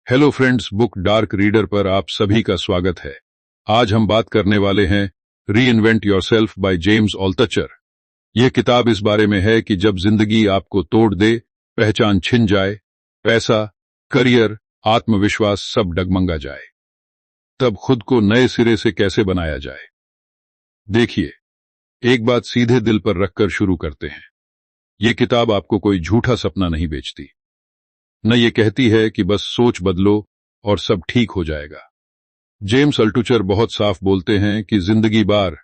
Hello friends, book dark reader पर आप सभी का स्वागत है। आज हम बात करने वाले हैं री इन्वेंट योरसेल्फ बाय जेम्स ऑल्टचर। यह किताब इस बारे में है कि जब जिंदगी आपको तोड़ दे, पहचान छिन जाए, पैसा, करियर, आत्मविश्वास सब डगमगा जाए, तब खुद को नए सिरे से कैसे बनाया जाए। देखिए, एक बात सीधे दिल पर रखकर शुरू करते हैं। यह किताब आपको कोई झूठा सपना नहीं बेचती। न ये कहती है कि बस सोच बदलो और सब ठीक हो जाएगा। जेम्स अल्टुचर बहुत साफ बोलते हैं कि जिंदगी बार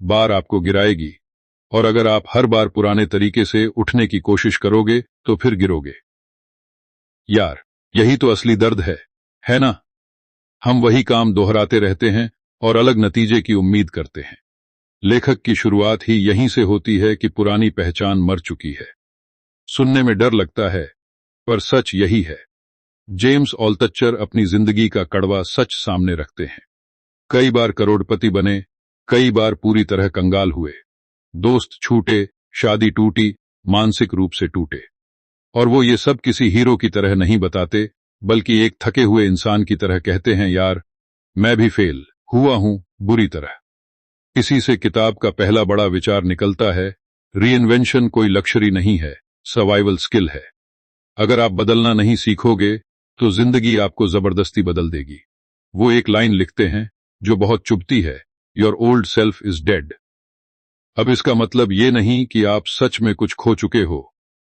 बार आपको गिराएगी, और अगर आप हर बार पुराने तरीके से उठने की कोशिश करोगे तो फिर गिरोगे। यार, यही तो असली दर्द है ना? हम वही काम दोहराते रहते हैं और अलग नतीजे की उम्मीद करते हैं। लेखक की शुरुआत ही यहीं से होती है कि पुरानी पहचान मर चुकी है। सुनने में डर लगता है, पर सच यही है। जेम्स ऑल्टचर अपनी जिंदगी का कड़वा सच सामने रखते हैं। कई बार करोड़पति बने, कई बार पूरी तरह कंगाल हुए, दोस्त छूटे, शादी टूटी, मानसिक रूप से टूटे। और वो ये सब किसी हीरो की तरह नहीं बताते, बल्कि एक थके हुए इंसान की तरह कहते हैं, यार मैं भी फेल हुआ हूं, बुरी तरह। इसी से किताब का पहला बड़ा विचार निकलता है, रीइन्वेंशन कोई लक्जरी नहीं है, सर्वाइवल स्किल है। अगर आप बदलना नहीं सीखोगे तो जिंदगी आपको जबरदस्ती बदल देगी। वो एक लाइन लिखते हैं जो बहुत चुभती है, your old self is dead. अब इसका मतलब ये नहीं कि आप सच में कुछ खो चुके हो,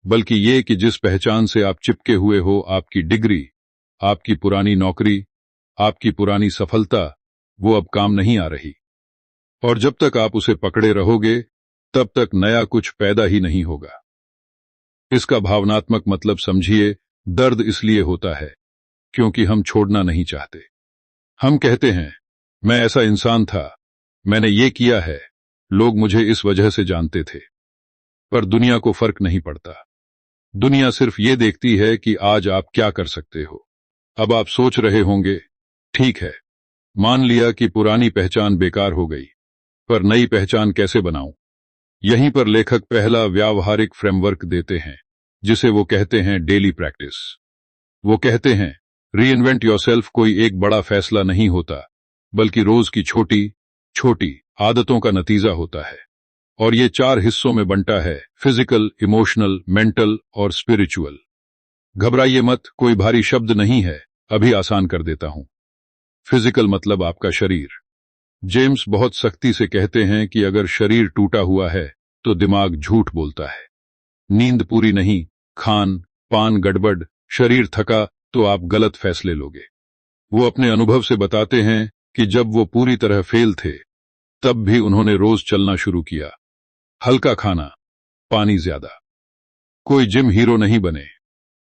बल्कि ये कि जिस पहचान से आप चिपके हुए हो, आपकी डिग्री, आपकी पुरानी नौकरी, आपकी पुरानी सफलता, वो अब काम नहीं आ रही। और जब तक आप उसे पकड़े रहोगे, तब तक नया कुछ पैदा ही नहीं होगा। इसका भावनात्मक मतलब समझिए, दर्द इसलिए होता है क्योंकि हम छोड़ना नहीं चाहते। हम कहते हैं, मैं ऐसा इंसान था, मैंने ये किया है, लोग मुझे इस वजह से जानते थे। पर दुनिया को फर्क नहीं पड़ता। दुनिया सिर्फ ये देखती है कि आज आप क्या कर सकते हो। अब आप सोच रहे होंगे, ठीक है, मान लिया कि पुरानी पहचान बेकार हो गई, पर नई पहचान कैसे बनाऊं? यहीं पर लेखक पहला व्यावहारिक फ्रेमवर्क देते हैं, जिसे वो कहते हैं डेली प्रैक्टिस। वो कहते हैं, रीइन्वेंट योरसेल्फ कोई एक बड़ा फैसला नहीं होता, बल्कि रोज की छोटी छोटी आदतों का नतीजा होता है। और ये 4 हिस्सों में बंटा है, फिजिकल, इमोशनल, मेंटल और स्पिरिचुअल। घबराइए मत, कोई भारी शब्द नहीं है, अभी आसान कर देता हूं। फिजिकल मतलब आपका शरीर। जेम्स बहुत सख्ती से कहते हैं कि अगर शरीर टूटा हुआ है तो दिमाग झूठ बोलता है। नींद पूरी नहीं, खान पान गड़बड़, शरीर थका, तो आप गलत फैसले लोगे। वो अपने अनुभव से बताते हैं कि जब वो पूरी तरह फेल थे, तब भी उन्होंने रोज चलना शुरू किया। हल्का खाना, पानी ज्यादा। कोई जिम हीरो नहीं बने,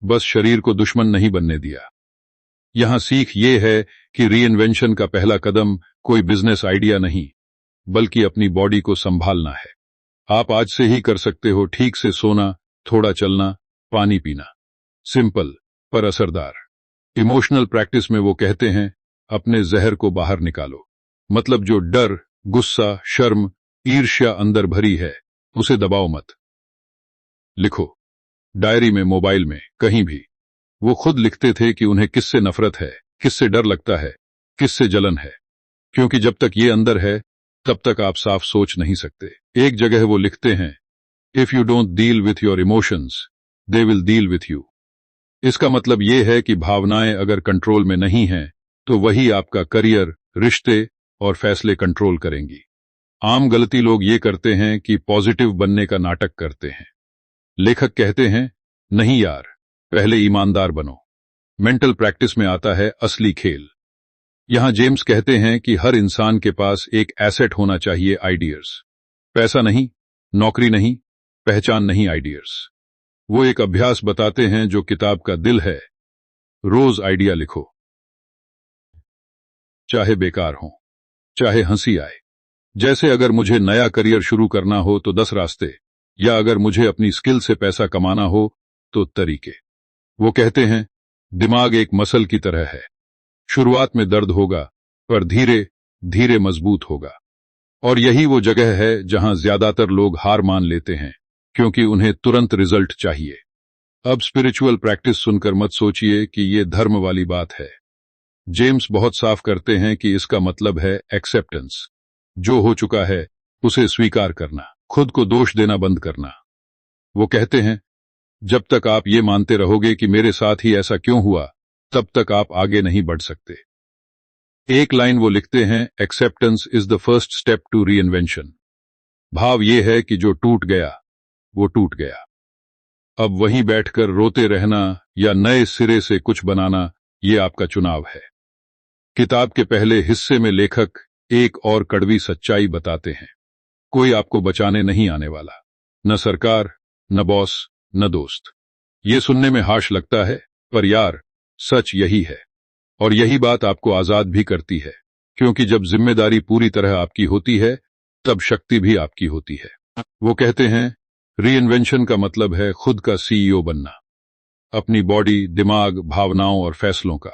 बस शरीर को दुश्मन नहीं बनने दिया। यहां सीख ये है कि रीइन्वेंशन का पहला कदम कोई बिजनेस आइडिया नहीं, बल्कि अपनी बॉडी को संभालना है। आप आज से ही कर सकते हो, ठीक से सोना, थोड़ा चलना, पानी पीना। सिंपल पर असरदार। इमोशनल प्रैक्टिस में वो कहते हैं, अपने जहर को बाहर निकालो। मतलब जो डर, गुस्सा, शर्म, ईर्ष्या अंदर भरी है, उसे दबाओ मत। लिखो, डायरी में, मोबाइल में, कहीं भी। वो खुद लिखते थे कि उन्हें किससे नफरत है, किससे डर लगता है, किससे जलन है। क्योंकि जब तक ये अंदर है, तब तक आप साफ सोच नहीं सकते। एक जगह वो लिखते हैं, if you don't deal with your emotions, they will deal with you. इसका मतलब ये है कि भावनाएं अगर कंट्रोल में नहीं हैं, तो वही आपका करियर, रिश्ते और फैसले कंट्रोल करेंगी। आम गलती लोग ये करते हैं कि पॉजिटिव बनने का नाटक करते हैं। लेखक कहते हैं, नहीं यार, पहले ईमानदार बनो। मेंटल प्रैक्टिस में आता है असली खेल। यहां जेम्स कहते हैं कि हर इंसान के पास एक एसेट होना चाहिए, आइडियर्स। पैसा नहीं, नौकरी नहीं, पहचान नहीं, आइडियर्स। वो एक अभ्यास बताते हैं जो किताब का दिल है। रोज आइडिया लिखो, चाहे बेकार हो, चाहे हंसी आए। जैसे अगर मुझे नया करियर शुरू करना हो तो 10 रास्ते, या अगर मुझे अपनी स्किल से पैसा कमाना हो तो तरीके। वो कहते हैं, दिमाग एक मसल की तरह है। शुरुआत में दर्द होगा, पर धीरे धीरे मजबूत होगा। और यही वो जगह है जहां ज्यादातर लोग हार मान लेते हैं, क्योंकि उन्हें तुरंत रिजल्ट चाहिए। अब स्पिरिचुअल प्रैक्टिस सुनकर मत सोचिए कि ये धर्म वाली बात है। जेम्स बहुत साफ करते हैं कि इसका मतलब है एक्सेप्टेंस। जो हो चुका है उसे स्वीकार करना, खुद को दोष देना बंद करना। वो कहते हैं, जब तक आप ये मानते रहोगे कि मेरे साथ ही ऐसा क्यों हुआ, तब तक आप आगे नहीं बढ़ सकते। एक लाइन वो लिखते हैं, acceptance is the first step to reinvention. भाव ये है कि जो टूट गया वो टूट गया। अब वहीं बैठकर रोते रहना या नए सिरे से कुछ बनाना, ये आपका चुनाव है। किताब के पहले हिस्से में लेखक एक और कड़वी सच्चाई बताते हैं, कोई आपको बचाने नहीं आने वाला, न सरकार, न बॉस, न दोस्त। ये सुनने में हाश लगता है, पर यार सच यही है। और यही बात आपको आजाद भी करती है, क्योंकि जब जिम्मेदारी पूरी तरह आपकी होती है तब शक्ति भी आपकी होती है। वो कहते हैं, रीइन्वेंशन का मतलब है खुद का सीईओ बनना, अपनी बॉडी, दिमाग, भावनाओं और फैसलों का।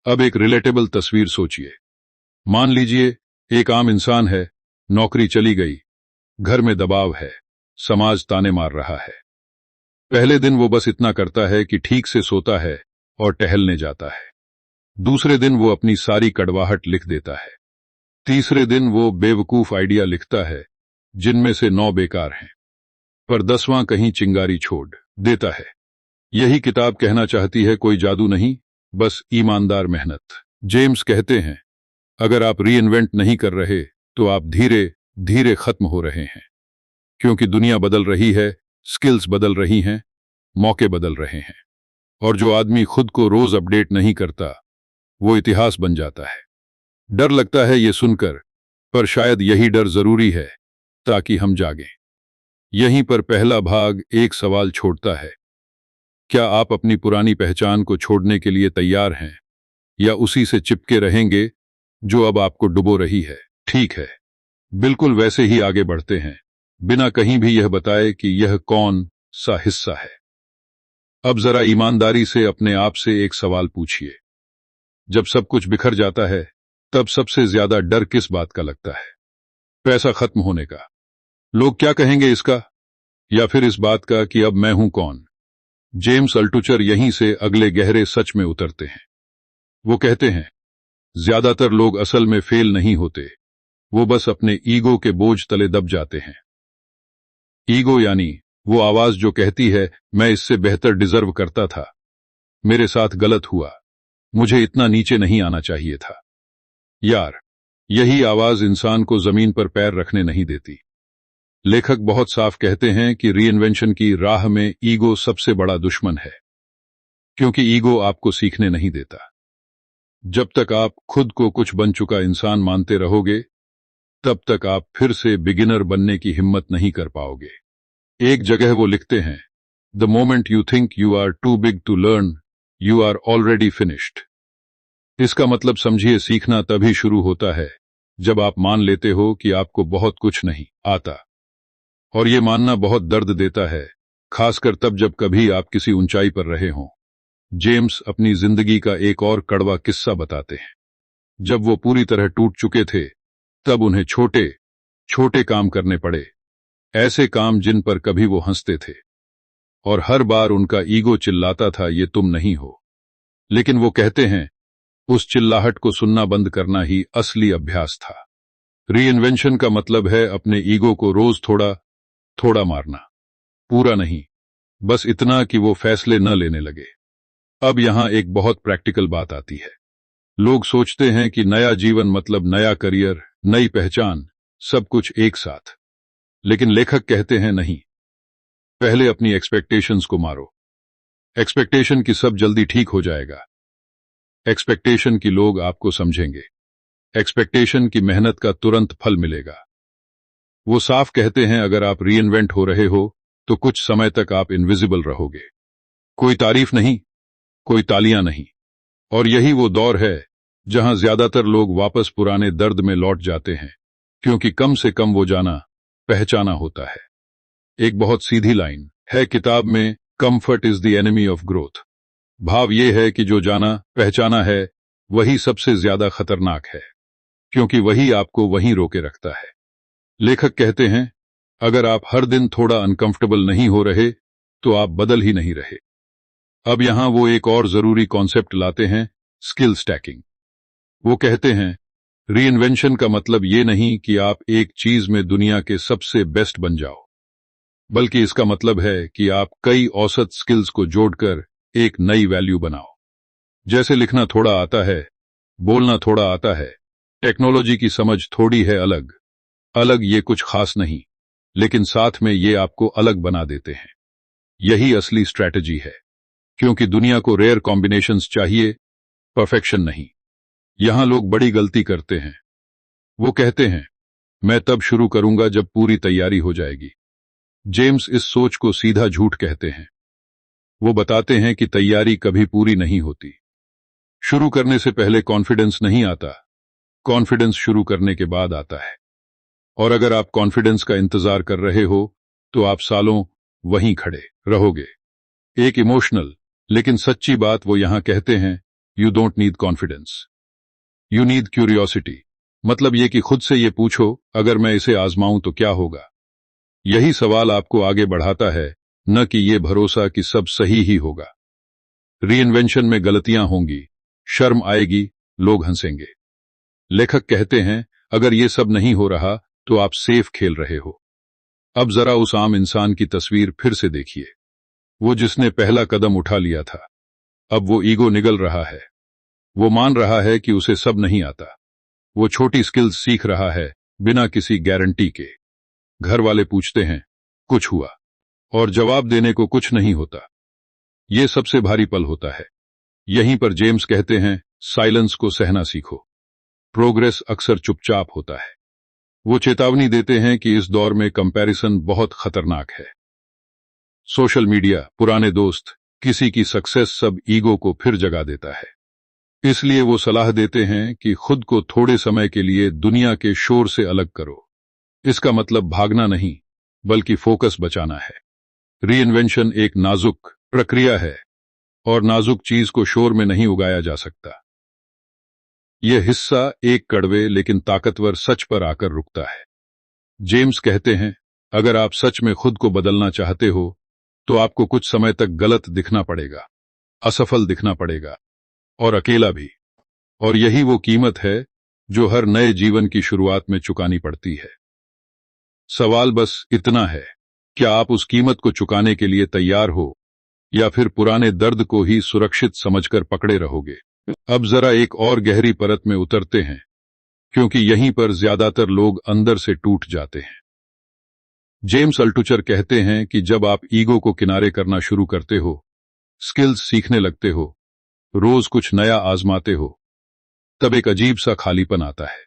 अब एक रिलेटेबल तस्वीर सोचिए। मान लीजिए एक आम इंसान है, नौकरी चली गई, घर में दबाव है, समाज ताने मार रहा है। पहले दिन वो बस इतना करता है कि ठीक से सोता है और टहलने जाता है। दूसरे दिन वो अपनी सारी कड़वाहट लिख देता है। तीसरे दिन वो बेवकूफ आइडिया लिखता है जिनमें से 9 बेकार हैं, पर 10वां कहीं चिंगारी छोड़ देता है। यही किताब कहना चाहती है, कोई जादू नहीं, बस ईमानदार मेहनत। जेम्स कहते हैं, अगर आप रीइन्वेंट नहीं कर रहे तो आप धीरे धीरे खत्म हो रहे हैं, क्योंकि दुनिया बदल रही है, स्किल्स बदल रही हैं, मौके बदल रहे हैं। और जो आदमी खुद को रोज अपडेट नहीं करता वो इतिहास बन जाता है। डर लगता है ये सुनकर, पर शायद यही डर जरूरी है ताकि हम जागें। यहीं पर पहला भाग एक सवाल छोड़ता है, क्या आप अपनी पुरानी पहचान को छोड़ने के लिए तैयार हैं, या उसी से चिपके रहेंगे जो अब आपको डुबो रही है? ठीक है, बिल्कुल वैसे ही आगे बढ़ते हैं, बिना कहीं भी यह बताए कि यह कौन सा हिस्सा है। अब जरा ईमानदारी से अपने आप से एक सवाल पूछिए, जब सब कुछ बिखर जाता है तब सबसे ज्यादा डर किस बात का लगता है? पैसा खत्म होने का, लोग क्या कहेंगे इसका, या फिर इस बात का कि अब मैं हूं कौन? जेम्स अल्टुचर यहीं से अगले गहरे सच में उतरते हैं। वो कहते हैं, ज्यादातर लोग असल में फेल नहीं होते, वो बस अपने ईगो के बोझ तले दब जाते हैं। ईगो यानी वो आवाज जो कहती है, मैं इससे बेहतर डिजर्व करता था, मेरे साथ गलत हुआ, मुझे इतना नीचे नहीं आना चाहिए था। यार, यही आवाज इंसान को जमीन पर पैर रखने नहीं देती। लेखक बहुत साफ कहते हैं कि रीइन्वेंशन की राह में ईगो सबसे बड़ा दुश्मन है, क्योंकि ईगो आपको सीखने नहीं देता। जब तक आप खुद को कुछ बन चुका इंसान मानते रहोगे, तब तक आप फिर से बिगिनर बनने की हिम्मत नहीं कर पाओगे। एक जगह वो लिखते हैं, the moment you think you are too big to learn, you are already finished. इसका मतलब समझिए, सीखना तभी शुरू होता है जब आप मान लेते हो कि आपको बहुत कुछ नहीं आता। और ये मानना बहुत दर्द देता है, खासकर तब जब कभी आप किसी ऊंचाई पर रहे हों। जेम्स अपनी जिंदगी का एक और कड़वा किस्सा बताते हैं। जब वो पूरी तरह टूट चुके थे, तब उन्हें छोटे छोटे काम करने पड़े, ऐसे काम जिन पर कभी वो हंसते थे, और हर बार उनका ईगो चिल्लाता था, ये तुम नहीं हो। लेकिन वो कहते हैं, उस चिल्लाहट को सुनना बंद करना ही असली अभ्यास था। रीइन्वेंशन का मतलब है अपने ईगो को रोज थोड़ा थोड़ा मारना, पूरा नहीं, बस इतना कि वो फैसले न लेने लगे। अब यहां एक बहुत प्रैक्टिकल बात आती है। लोग सोचते हैं कि नया जीवन मतलब नया करियर, नई पहचान, सब कुछ एक साथ। लेकिन लेखक कहते हैं, नहीं, पहले अपनी एक्सपेक्टेशंस को मारो। एक्सपेक्टेशन की सब जल्दी ठीक हो जाएगा। एक्सपेक्टेशन की लोग आपको समझेंगे। एक्सपेक्टेशन की मेहनत का तुरंत फल मिलेगा। वो साफ कहते हैं, अगर आप रीइन्वेंट हो रहे हो तो कुछ समय तक आप इनविजिबल रहोगे। कोई तारीफ नहीं, कोई तालियां नहीं। और यही वो दौर है जहां ज्यादातर लोग वापस पुराने दर्द में लौट जाते हैं, क्योंकि कम से कम वो जाना पहचाना होता है। एक बहुत सीधी लाइन है किताब में, comfort is the enemy of growth. भाव ये है कि जो जाना पहचाना है वही सबसे ज्यादा खतरनाक है, क्योंकि वही आपको वहीं रोके रखता है। लेखक कहते हैं, अगर आप हर दिन थोड़ा अनकंफर्टेबल नहीं हो रहे तो आप बदल ही नहीं रहे। अब यहां वो एक और जरूरी कॉन्सेप्ट लाते हैं, स्किल स्टैकिंग। वो कहते हैं रीइन्वेंशन का मतलब ये नहीं कि आप एक चीज में दुनिया के सबसे बेस्ट बन जाओ, बल्कि इसका मतलब है कि आप कई औसत स्किल्स को जोड़कर एक नई वैल्यू बनाओ। जैसे लिखना थोड़ा आता है, बोलना थोड़ा आता है, टेक्नोलॉजी की समझ थोड़ी है अलग अलग, ये कुछ खास नहीं, लेकिन साथ में ये आपको अलग बना देते हैं। यही असली स्ट्रैटेजी है, क्योंकि दुनिया को रेयर कॉम्बिनेशंस चाहिए, परफेक्शन नहीं। यहां लोग बड़ी गलती करते हैं। वो कहते हैं मैं तब शुरू करूंगा जब पूरी तैयारी हो जाएगी। जेम्स इस सोच को सीधा झूठ कहते हैं। वो बताते हैं कि तैयारी कभी पूरी नहीं होती। शुरू करने से पहले कॉन्फिडेंस नहीं आता, कॉन्फिडेंस शुरू करने के बाद आता है। और अगर आप कॉन्फिडेंस का इंतजार कर रहे हो तो आप सालों वहीं खड़े रहोगे। एक इमोशनल लेकिन सच्ची बात वो यहां कहते हैं, you don't need confidence, you need curiosity. मतलब ये कि खुद से ये पूछो, अगर मैं इसे आजमाऊं तो क्या होगा। यही सवाल आपको आगे बढ़ाता है, न कि ये भरोसा कि सब सही ही होगा। रीइन्वेंशन में गलतियां होंगी, शर्म आएगी, लोग हंसेंगे। लेखक कहते हैं अगर ये सब नहीं हो रहा तो आप सेफ खेल रहे हो। अब जरा उस आम इंसान की तस्वीर फिर से देखिए, वो जिसने पहला कदम उठा लिया था। अब वो ईगो निगल रहा है, वो मान रहा है कि उसे सब नहीं आता। वो छोटी स्किल्स सीख रहा है बिना किसी गारंटी के। घर वाले पूछते हैं कुछ हुआ, और जवाब देने को कुछ नहीं होता। ये सबसे भारी पल होता है। यहीं पर जेम्स कहते हैं साइलेंस को सहना सीखो। प्रोग्रेस अक्सर चुपचाप होता है। वो चेतावनी देते हैं कि इस दौर में कंपैरिजन बहुत खतरनाक है। सोशल मीडिया, पुराने दोस्त, किसी की सक्सेस सब ईगो को फिर जगा देता है। इसलिए वो सलाह देते हैं कि खुद को थोड़े समय के लिए दुनिया के शोर से अलग करो। इसका मतलब भागना नहीं, बल्कि फोकस बचाना है। रीइन्वेंशन एक नाजुक प्रक्रिया है, और नाजुक चीज को शोर में नहीं उगाया जा सकता। यह हिस्सा एक कड़वे लेकिन ताकतवर सच पर आकर रुकता है। जेम्स कहते हैं अगर आप सच में खुद को बदलना चाहते हो तो आपको कुछ समय तक गलत दिखना पड़ेगा, असफल दिखना पड़ेगा, और अकेला भी। और यही वो कीमत है जो हर नए जीवन की शुरुआत में चुकानी पड़ती है। सवाल बस इतना है, क्या आप उस कीमत को चुकाने के लिए तैयार हो, या फिर पुराने दर्द को ही सुरक्षित समझकर पकड़े रहोगे। अब जरा एक और गहरी परत में उतरते हैं, क्योंकि यहीं पर ज्यादातर लोग अंदर से टूट जाते हैं। जेम्स अल्टुचर कहते हैं कि जब आप ईगो को किनारे करना शुरू करते हो, स्किल्स सीखने लगते हो, रोज कुछ नया आजमाते हो, तब एक अजीब सा खालीपन आता है।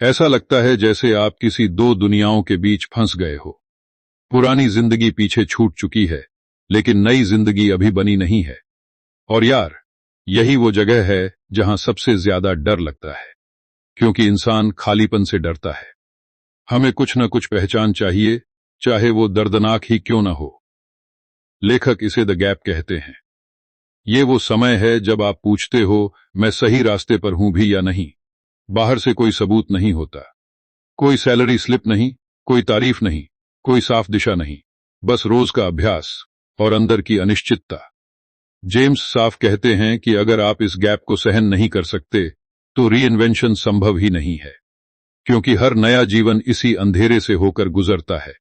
ऐसा लगता है जैसे आप किसी दो दुनियाओं के बीच फंस गए हो। पुरानी जिंदगी पीछे छूट चुकी है, लेकिन नई जिंदगी अभी बनी नहीं है। और यार, यही वो जगह है जहां सबसे ज्यादा डर लगता है, क्योंकि इंसान खालीपन से डरता है। हमें कुछ न कुछ पहचान चाहिए, चाहे वो दर्दनाक ही क्यों न हो। लेखक इसे द गैप कहते हैं। ये वो समय है जब आप पूछते हो मैं सही रास्ते पर हूं भी या नहीं। बाहर से कोई सबूत नहीं होता, कोई सैलरी स्लिप नहीं, कोई तारीफ नहीं, कोई साफ दिशा नहीं, बस रोज का अभ्यास और अंदर की अनिश्चितता। जेम्स साफ कहते हैं कि अगर आप इस गैप को सहन नहीं कर सकते तो रीइन्वेंशन संभव ही नहीं है, क्योंकि हर नया जीवन इसी अंधेरे से होकर गुजरता है।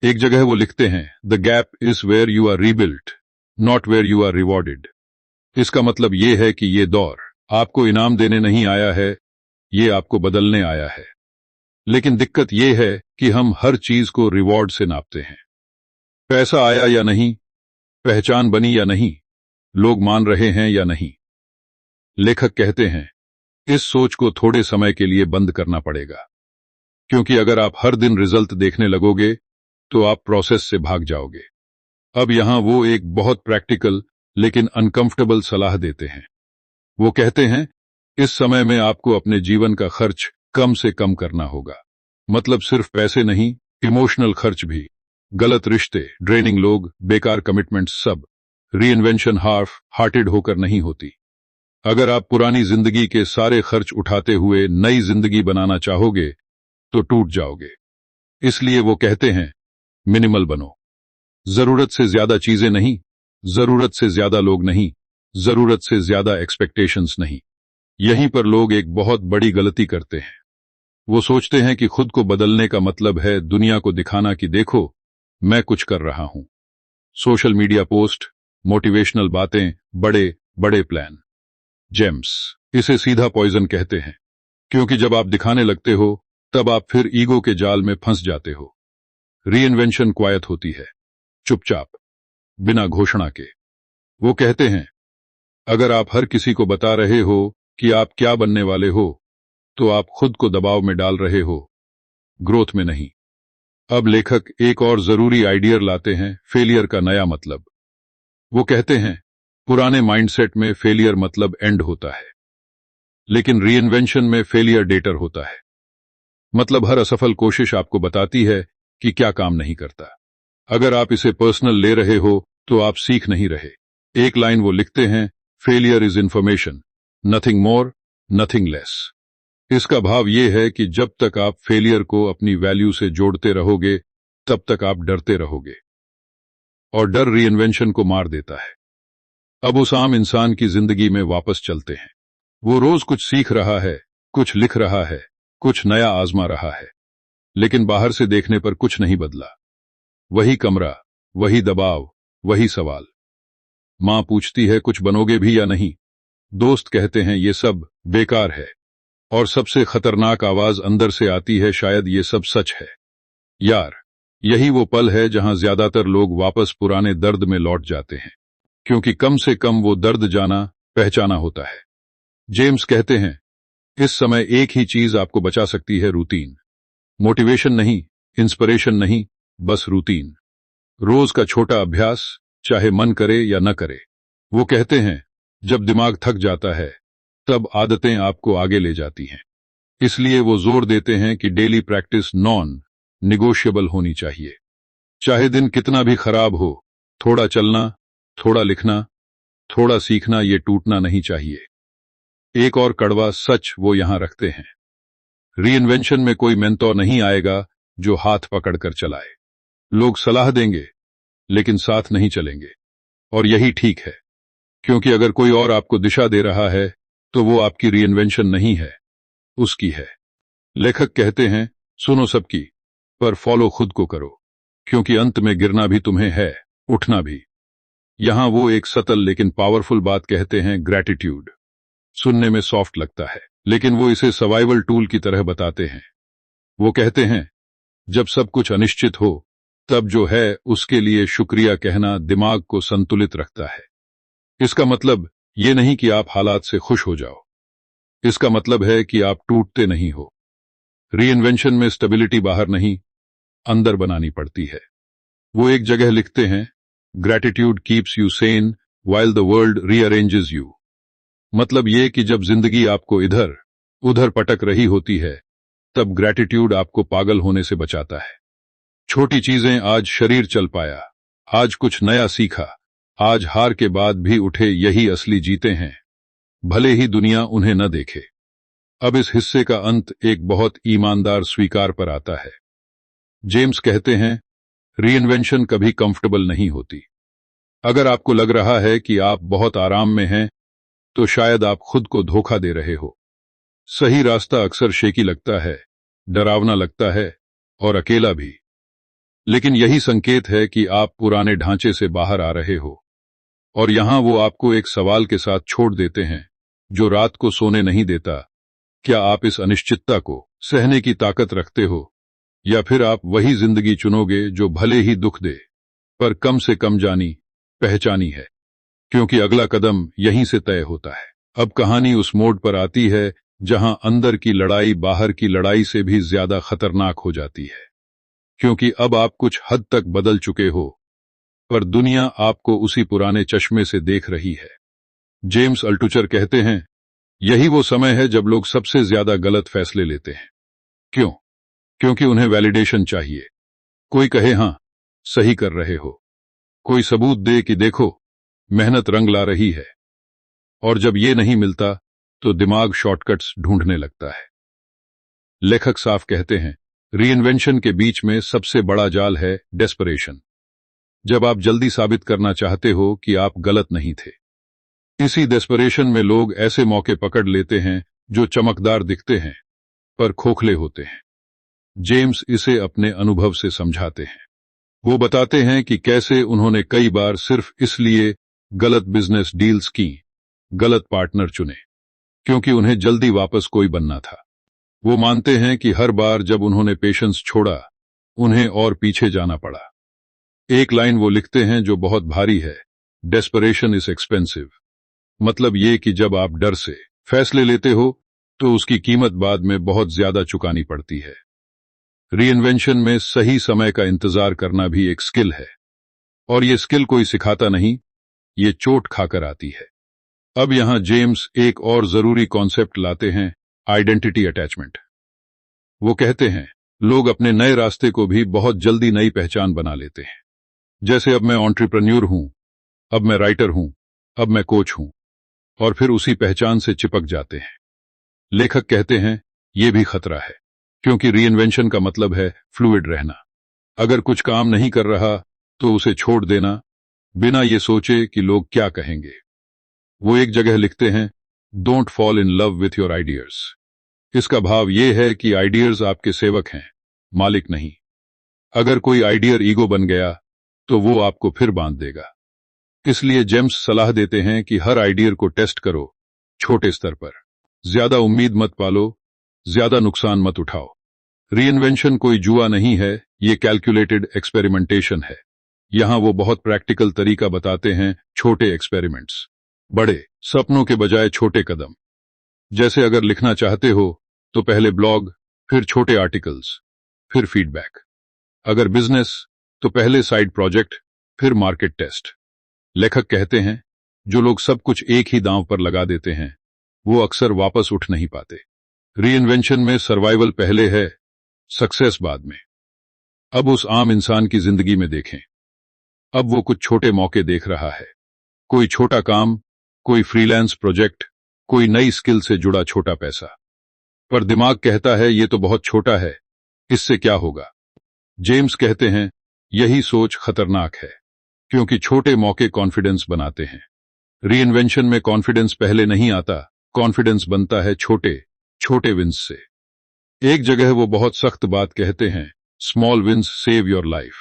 एक जगह वो लिखते हैं the gap is where you are rebuilt, not where you are rewarded. इसका मतलब ये है कि ये दौर आपको इनाम देने नहीं आया है, ये आपको बदलने आया है। लेकिन दिक्कत ये है कि हम हर चीज को रिवॉर्ड से नापते हैं। पैसा आया या नहीं, पहचान बनी या नहीं, लोग मान रहे हैं या नहीं। लेखक कहते हैं इस सोच को थोड़े समय के लिए बंद करना पड़ेगा, क्योंकि अगर आप हर दिन रिजल्ट देखने लगोगे तो आप प्रोसेस से भाग जाओगे। अब यहां वो एक बहुत प्रैक्टिकल लेकिन अनकंफर्टेबल सलाह देते हैं। वो कहते हैं इस समय में आपको अपने जीवन का खर्च कम से कम करना होगा। मतलब सिर्फ पैसे नहीं, इमोशनल खर्च भी, गलत रिश्ते, ड्रेनिंग लोग, बेकार कमिटमेंट्स, सब। रीइन्वेंशन हाफ हार्टेड होकर नहीं होती। अगर आप पुरानी जिंदगी के सारे खर्च उठाते हुए नई जिंदगी बनाना चाहोगे तो टूट जाओगे। इसलिए वो कहते हैं मिनिमल बनो। जरूरत से ज्यादा चीजें नहीं, जरूरत से ज्यादा लोग नहीं, जरूरत से ज्यादा एक्सपेक्टेशंस नहीं। यहीं पर लोग एक बहुत बड़ी गलती करते हैं। वो सोचते हैं कि खुद को बदलने का मतलब है दुनिया को दिखाना कि देखो मैं कुछ कर रहा हूं। सोशल मीडिया पोस्ट, मोटिवेशनल बातें, बड़े बड़े प्लान। जेम्स इसे सीधा पॉइजन कहते हैं, क्योंकि जब आप दिखाने लगते हो तब आप फिर ईगो के जाल में फंस जाते हो। रीइन्वेंशन क्वायत होती है, चुपचाप, बिना घोषणा के। वो कहते हैं, अगर आप हर किसी को बता रहे हो कि आप क्या बनने वाले हो, तो आप खुद को दबाव में डाल रहे हो, ग्रोथ में नहीं। अब लेखक एक और जरूरी आइडिया लाते हैं, फेलियर का नया मतलब। वो कहते हैं, पुराने माइंडसेट में फेलियर मतलब एंड होता है, लेकिन रीइन्वेंशन में फेलियर डेटर होता है। मतलब हर असफल कोशिश आपको बताती है कि क्या काम नहीं करता। अगर आप इसे पर्सनल ले रहे हो तो आप सीख नहीं रहे। एक लाइन वो लिखते हैं, failure is information, nothing more, nothing less. इसका भाव यह है कि जब तक आप फेलियर को अपनी वैल्यू से जोड़ते रहोगे तब तक आप डरते रहोगे, और डर रीइन्वेंशन को मार देता है। अब उस आम इंसान की जिंदगी में वापस चलते हैं। वो रोज कुछ सीख रहा है, कुछ लिख रहा है, कुछ नया आजमा रहा है, लेकिन बाहर से देखने पर कुछ नहीं बदला। वही कमरा, वही दबाव, वही सवाल। मां पूछती है कुछ बनोगे भी या नहीं, दोस्त कहते हैं ये सब बेकार है, और सबसे खतरनाक आवाज अंदर से आती है, शायद ये सब सच है। यार, यही वो पल है जहां ज्यादातर लोग वापस पुराने दर्द में लौट जाते हैं, क्योंकि कम से कम वो दर्द जाना पहचाना होता है। जेम्स कहते हैं, इस समय एक ही चीज आपको बचा सकती है, रूटीन। मोटिवेशन नहीं, इंस्पिरेशन नहीं, बस रूटीन। रोज का छोटा अभ्यास, चाहे मन करे या न करे। वो कहते हैं, जब दिमाग थक जाता है तब आदतें आपको आगे ले जाती हैं। इसलिए वो जोर देते हैं कि डेली प्रैक्टिस नॉन निगोशिएबल होनी चाहिए। चाहे दिन कितना भी खराब हो, थोड़ा चलना, थोड़ा लिखना, थोड़ा सीखना, ये टूटना नहीं चाहिए। एक और कड़वा सच वो यहां रखते हैं, रीइन्वेंशन में कोई मेंटोर नहीं आएगा जो हाथ पकड़कर चलाए। लोग सलाह देंगे लेकिन साथ नहीं चलेंगे, और यही ठीक है, क्योंकि अगर कोई और आपको दिशा दे रहा है तो वो आपकी रीइन्वेंशन नहीं है, उसकी है। लेखक कहते हैं, सुनो सबकी, पर फॉलो खुद को करो, क्योंकि अंत में गिरना भी तुम्हें है, उठना भी। यहां वो एक सतल लेकिन पावरफुल बात कहते हैं, ग्रैटिट्यूड। सुनने में सॉफ्ट लगता है, लेकिन वो इसे सर्वाइवल टूल की तरह बताते हैं। वो कहते हैं, जब सब कुछ अनिश्चित हो तब जो है उसके लिए शुक्रिया कहना दिमाग को संतुलित रखता है। इसका मतलब ये नहीं कि आप हालात से खुश हो जाओ, इसका मतलब है कि आप टूटते नहीं हो। रीइन्वेंशन में स्टेबिलिटी बाहर नहीं, अंदर बनानी पड़ती है। वो एक जगह लिखते हैं, gratitude keeps you sane while the world rearranges you. मतलब ये कि जब जिंदगी आपको इधर उधर पटक रही होती है तब ग्रैटिट्यूड आपको पागल होने से बचाता है। छोटी चीजें, आज शरीर चल पाया, आज कुछ नया सीखा, आज हार के बाद भी उठे, यही असली जीते हैं, भले ही दुनिया उन्हें न देखे। अब इस हिस्से का अंत एक बहुत ईमानदार स्वीकार पर आता है। जेम्स कहते हैं, रीइन्वेंशन कभी कंफर्टेबल नहीं होती। अगर आपको लग रहा है कि आप बहुत आराम में हैं तो शायद आप खुद को धोखा दे रहे हो। सही रास्ता अक्सर शेकी लगता है, डरावना लगता है, और अकेला भी। लेकिन यही संकेत है कि आप पुराने ढांचे से बाहर आ रहे हो। और यहां वो आपको एक सवाल के साथ छोड़ देते हैं जो रात को सोने नहीं देता, क्या आप इस अनिश्चितता को सहने की ताकत रखते हो, या फिर आप वही जिंदगी चुनोगे जो भले ही दुख दे पर कम से कम जानी पहचानी है, क्योंकि अगला कदम यहीं से तय होता है। अब कहानी उस मोड़ पर आती है जहां अंदर की लड़ाई बाहर की लड़ाई से भी ज्यादा खतरनाक हो जाती है, क्योंकि अब आप कुछ हद तक बदल चुके हो पर दुनिया आपको उसी पुराने चश्मे से देख रही है। जेम्स अल्टुचर कहते हैं, यही वो समय है जब लोग सबसे ज्यादा गलत फैसले लेते हैं। क्यों? क्योंकि उन्हें वैलिडेशन चाहिए। कोई कहे हां सही कर रहे हो, कोई सबूत दे कि देखो मेहनत रंग ला रही है, और जब ये नहीं मिलता तो दिमाग शॉर्टकट्स ढूंढने लगता है। लेखक साफ कहते हैं, रीइन्वेंशन के बीच में सबसे बड़ा जाल है डेस्परेशन। जब आप जल्दी साबित करना चाहते हो कि आप गलत नहीं थे। इसी डेस्परेशन में लोग ऐसे मौके पकड़ लेते हैं जो चमकदार दिखते हैं पर खोखले होते हैं। जेम्स इसे अपने अनुभव से समझाते हैं। वो बताते हैं कि कैसे उन्होंने कई बार सिर्फ इसलिए गलत बिजनेस डील्स की, गलत पार्टनर चुने, क्योंकि उन्हें जल्दी वापस कोई बनना था। वो मानते हैं कि हर बार जब उन्होंने पेशेंस छोड़ा, उन्हें और पीछे जाना पड़ा। एक लाइन वो लिखते हैं जो बहुत भारी है, डेस्परेशन इज एक्सपेंसिव। मतलब ये कि जब आप डर से फैसले लेते हो तो उसकी कीमत बाद में बहुत ज्यादा चुकानी पड़ती है। रीइन्वेंशन में सही समय का इंतजार करना भी एक स्किल है, और ये स्किल कोई सिखाता नहीं, ये चोट खाकर आती है। अब यहां जेम्स एक और जरूरी कॉन्सेप्ट लाते हैं, आइडेंटिटी अटैचमेंट। वो कहते हैं लोग अपने नए रास्ते को भी बहुत जल्दी नई पहचान बना लेते हैं। जैसे अब मैं एंटरप्रेन्योर हूं, अब मैं राइटर हूं, अब मैं कोच हूं, और फिर उसी पहचान से चिपक जाते हैं। लेखक कहते हैं यह भी खतरा है, क्योंकि रीइन्वेंशन का मतलब है फ्लूइड रहना। अगर कुछ काम नहीं कर रहा तो उसे छोड़ देना, बिना ये सोचे कि लोग क्या कहेंगे। वो एक जगह लिखते हैं, don't fall in love with your ideas. इसका भाव यह है कि आइडियर्स आपके सेवक हैं, मालिक नहीं। अगर कोई आइडियर ईगो बन गया तो वो आपको फिर बांध देगा। इसलिए जेम्स सलाह देते हैं कि हर आइडियर को टेस्ट करो, छोटे स्तर पर। ज्यादा उम्मीद मत पालो, ज्यादा नुकसान मत उठाओ। रीइन्वेंशन कोई जुआ नहीं है, ये कैलकुलेटेड एक्सपेरिमेंटेशन है। यहां वो बहुत प्रैक्टिकल तरीका बताते हैं, छोटे एक्सपेरिमेंट्स, बड़े सपनों के बजाय छोटे कदम। जैसे अगर लिखना चाहते हो तो पहले ब्लॉग, फिर छोटे आर्टिकल्स, फिर फीडबैक। अगर बिजनेस तो पहले साइड प्रोजेक्ट, फिर मार्केट टेस्ट। लेखक कहते हैं जो लोग सब कुछ एक ही दांव पर लगा देते हैं वो अक्सर वापस उठ नहीं पाते। रीइन्वेंशन में सर्वाइवल पहले है, सक्सेस बाद में। अब उस आम इंसान की जिंदगी में देखें। अब वो कुछ छोटे मौके देख रहा है, कोई छोटा काम, कोई फ्रीलांस प्रोजेक्ट, कोई नई स्किल से जुड़ा छोटा पैसा। पर दिमाग कहता है ये तो बहुत छोटा है, इससे क्या होगा। जेम्स कहते हैं यही सोच खतरनाक है, क्योंकि छोटे मौके कॉन्फिडेंस बनाते हैं। रीइन्वेंशन में कॉन्फिडेंस पहले नहीं आता, कॉन्फिडेंस बनता है छोटे छोटे विंस से। एक जगह वो बहुत सख्त बात कहते हैं, small wins save your life.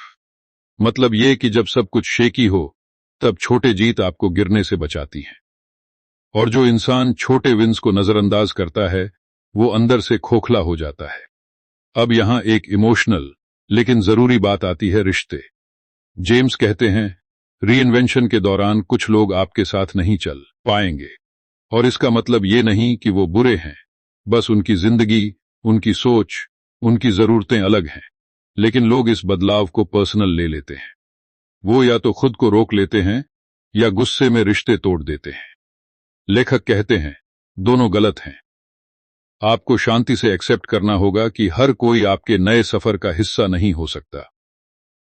मतलब ये कि जब सब कुछ शेकी हो तब छोटे जीत आपको गिरने से बचाती हैं। और जो इंसान छोटे विंस को नजरअंदाज करता है वो अंदर से खोखला हो जाता है। अब यहां एक इमोशनल लेकिन जरूरी बात आती है, रिश्ते। जेम्स कहते हैं रीइन्वेंशन के दौरान कुछ लोग आपके साथ नहीं चल पाएंगे, और इसका मतलब ये नहीं कि वो बुरे हैं, बस उनकी जिंदगी, उनकी सोच, उनकी जरूरतें अलग हैं। लेकिन लोग इस बदलाव को पर्सनल ले लेते हैं। वो या तो खुद को रोक लेते हैं या गुस्से में रिश्ते तोड़ देते हैं। लेखक कहते हैं दोनों गलत हैं। आपको शांति से एक्सेप्ट करना होगा कि हर कोई आपके नए सफर का हिस्सा नहीं हो सकता।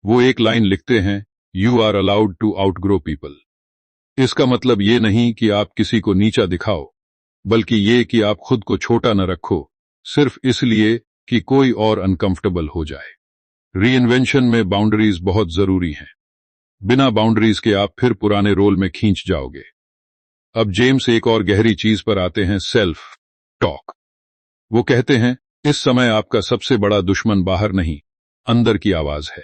वो एक लाइन लिखते हैं, you are allowed to outgrow people. इसका मतलब ये नहीं कि आप किसी को नीचा दिखाओ, बल्कि ये कि आप खुद को छोटा न रखो सिर्फ इसलिए कि कोई और अनकंफर्टेबल हो जाए। रीइन्वेंशन में बाउंड्रीज बहुत जरूरी हैं। बिना बाउंड्रीज के आप फिर पुराने रोल में खींच जाओगे। अब जेम्स एक और गहरी चीज पर आते हैं, सेल्फ टॉक। वो कहते हैं इस समय आपका सबसे बड़ा दुश्मन बाहर नहीं, अंदर की आवाज है।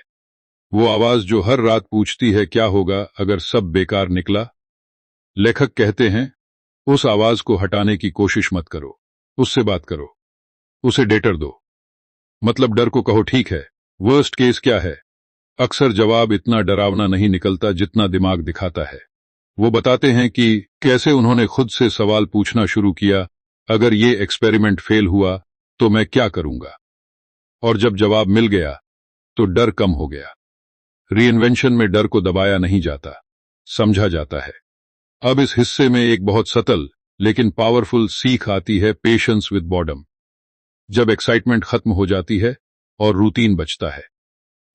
वो आवाज जो हर रात पूछती है क्या होगा अगर सब बेकार निकला। लेखक कहते हैं उस आवाज को हटाने की कोशिश मत करो, उससे बात करो, उसे डेटर दो। मतलब डर को कहो ठीक है, वर्स्ट केस क्या है। अक्सर जवाब इतना डरावना नहीं निकलता जितना दिमाग दिखाता है। वो बताते हैं कि कैसे उन्होंने खुद से सवाल पूछना शुरू किया, अगर ये एक्सपेरिमेंट फेल हुआ तो मैं क्या करूंगा। और जब जवाब मिल गया तो डर कम हो गया। रीइन्वेंशन में डर को दबाया नहीं जाता, समझा जाता है। अब इस हिस्से में एक बहुत सतल लेकिन पावरफुल सीख आती है, पेशेंस विद बॉर्डम। जब एक्साइटमेंट खत्म हो जाती है और रूटीन बचता है,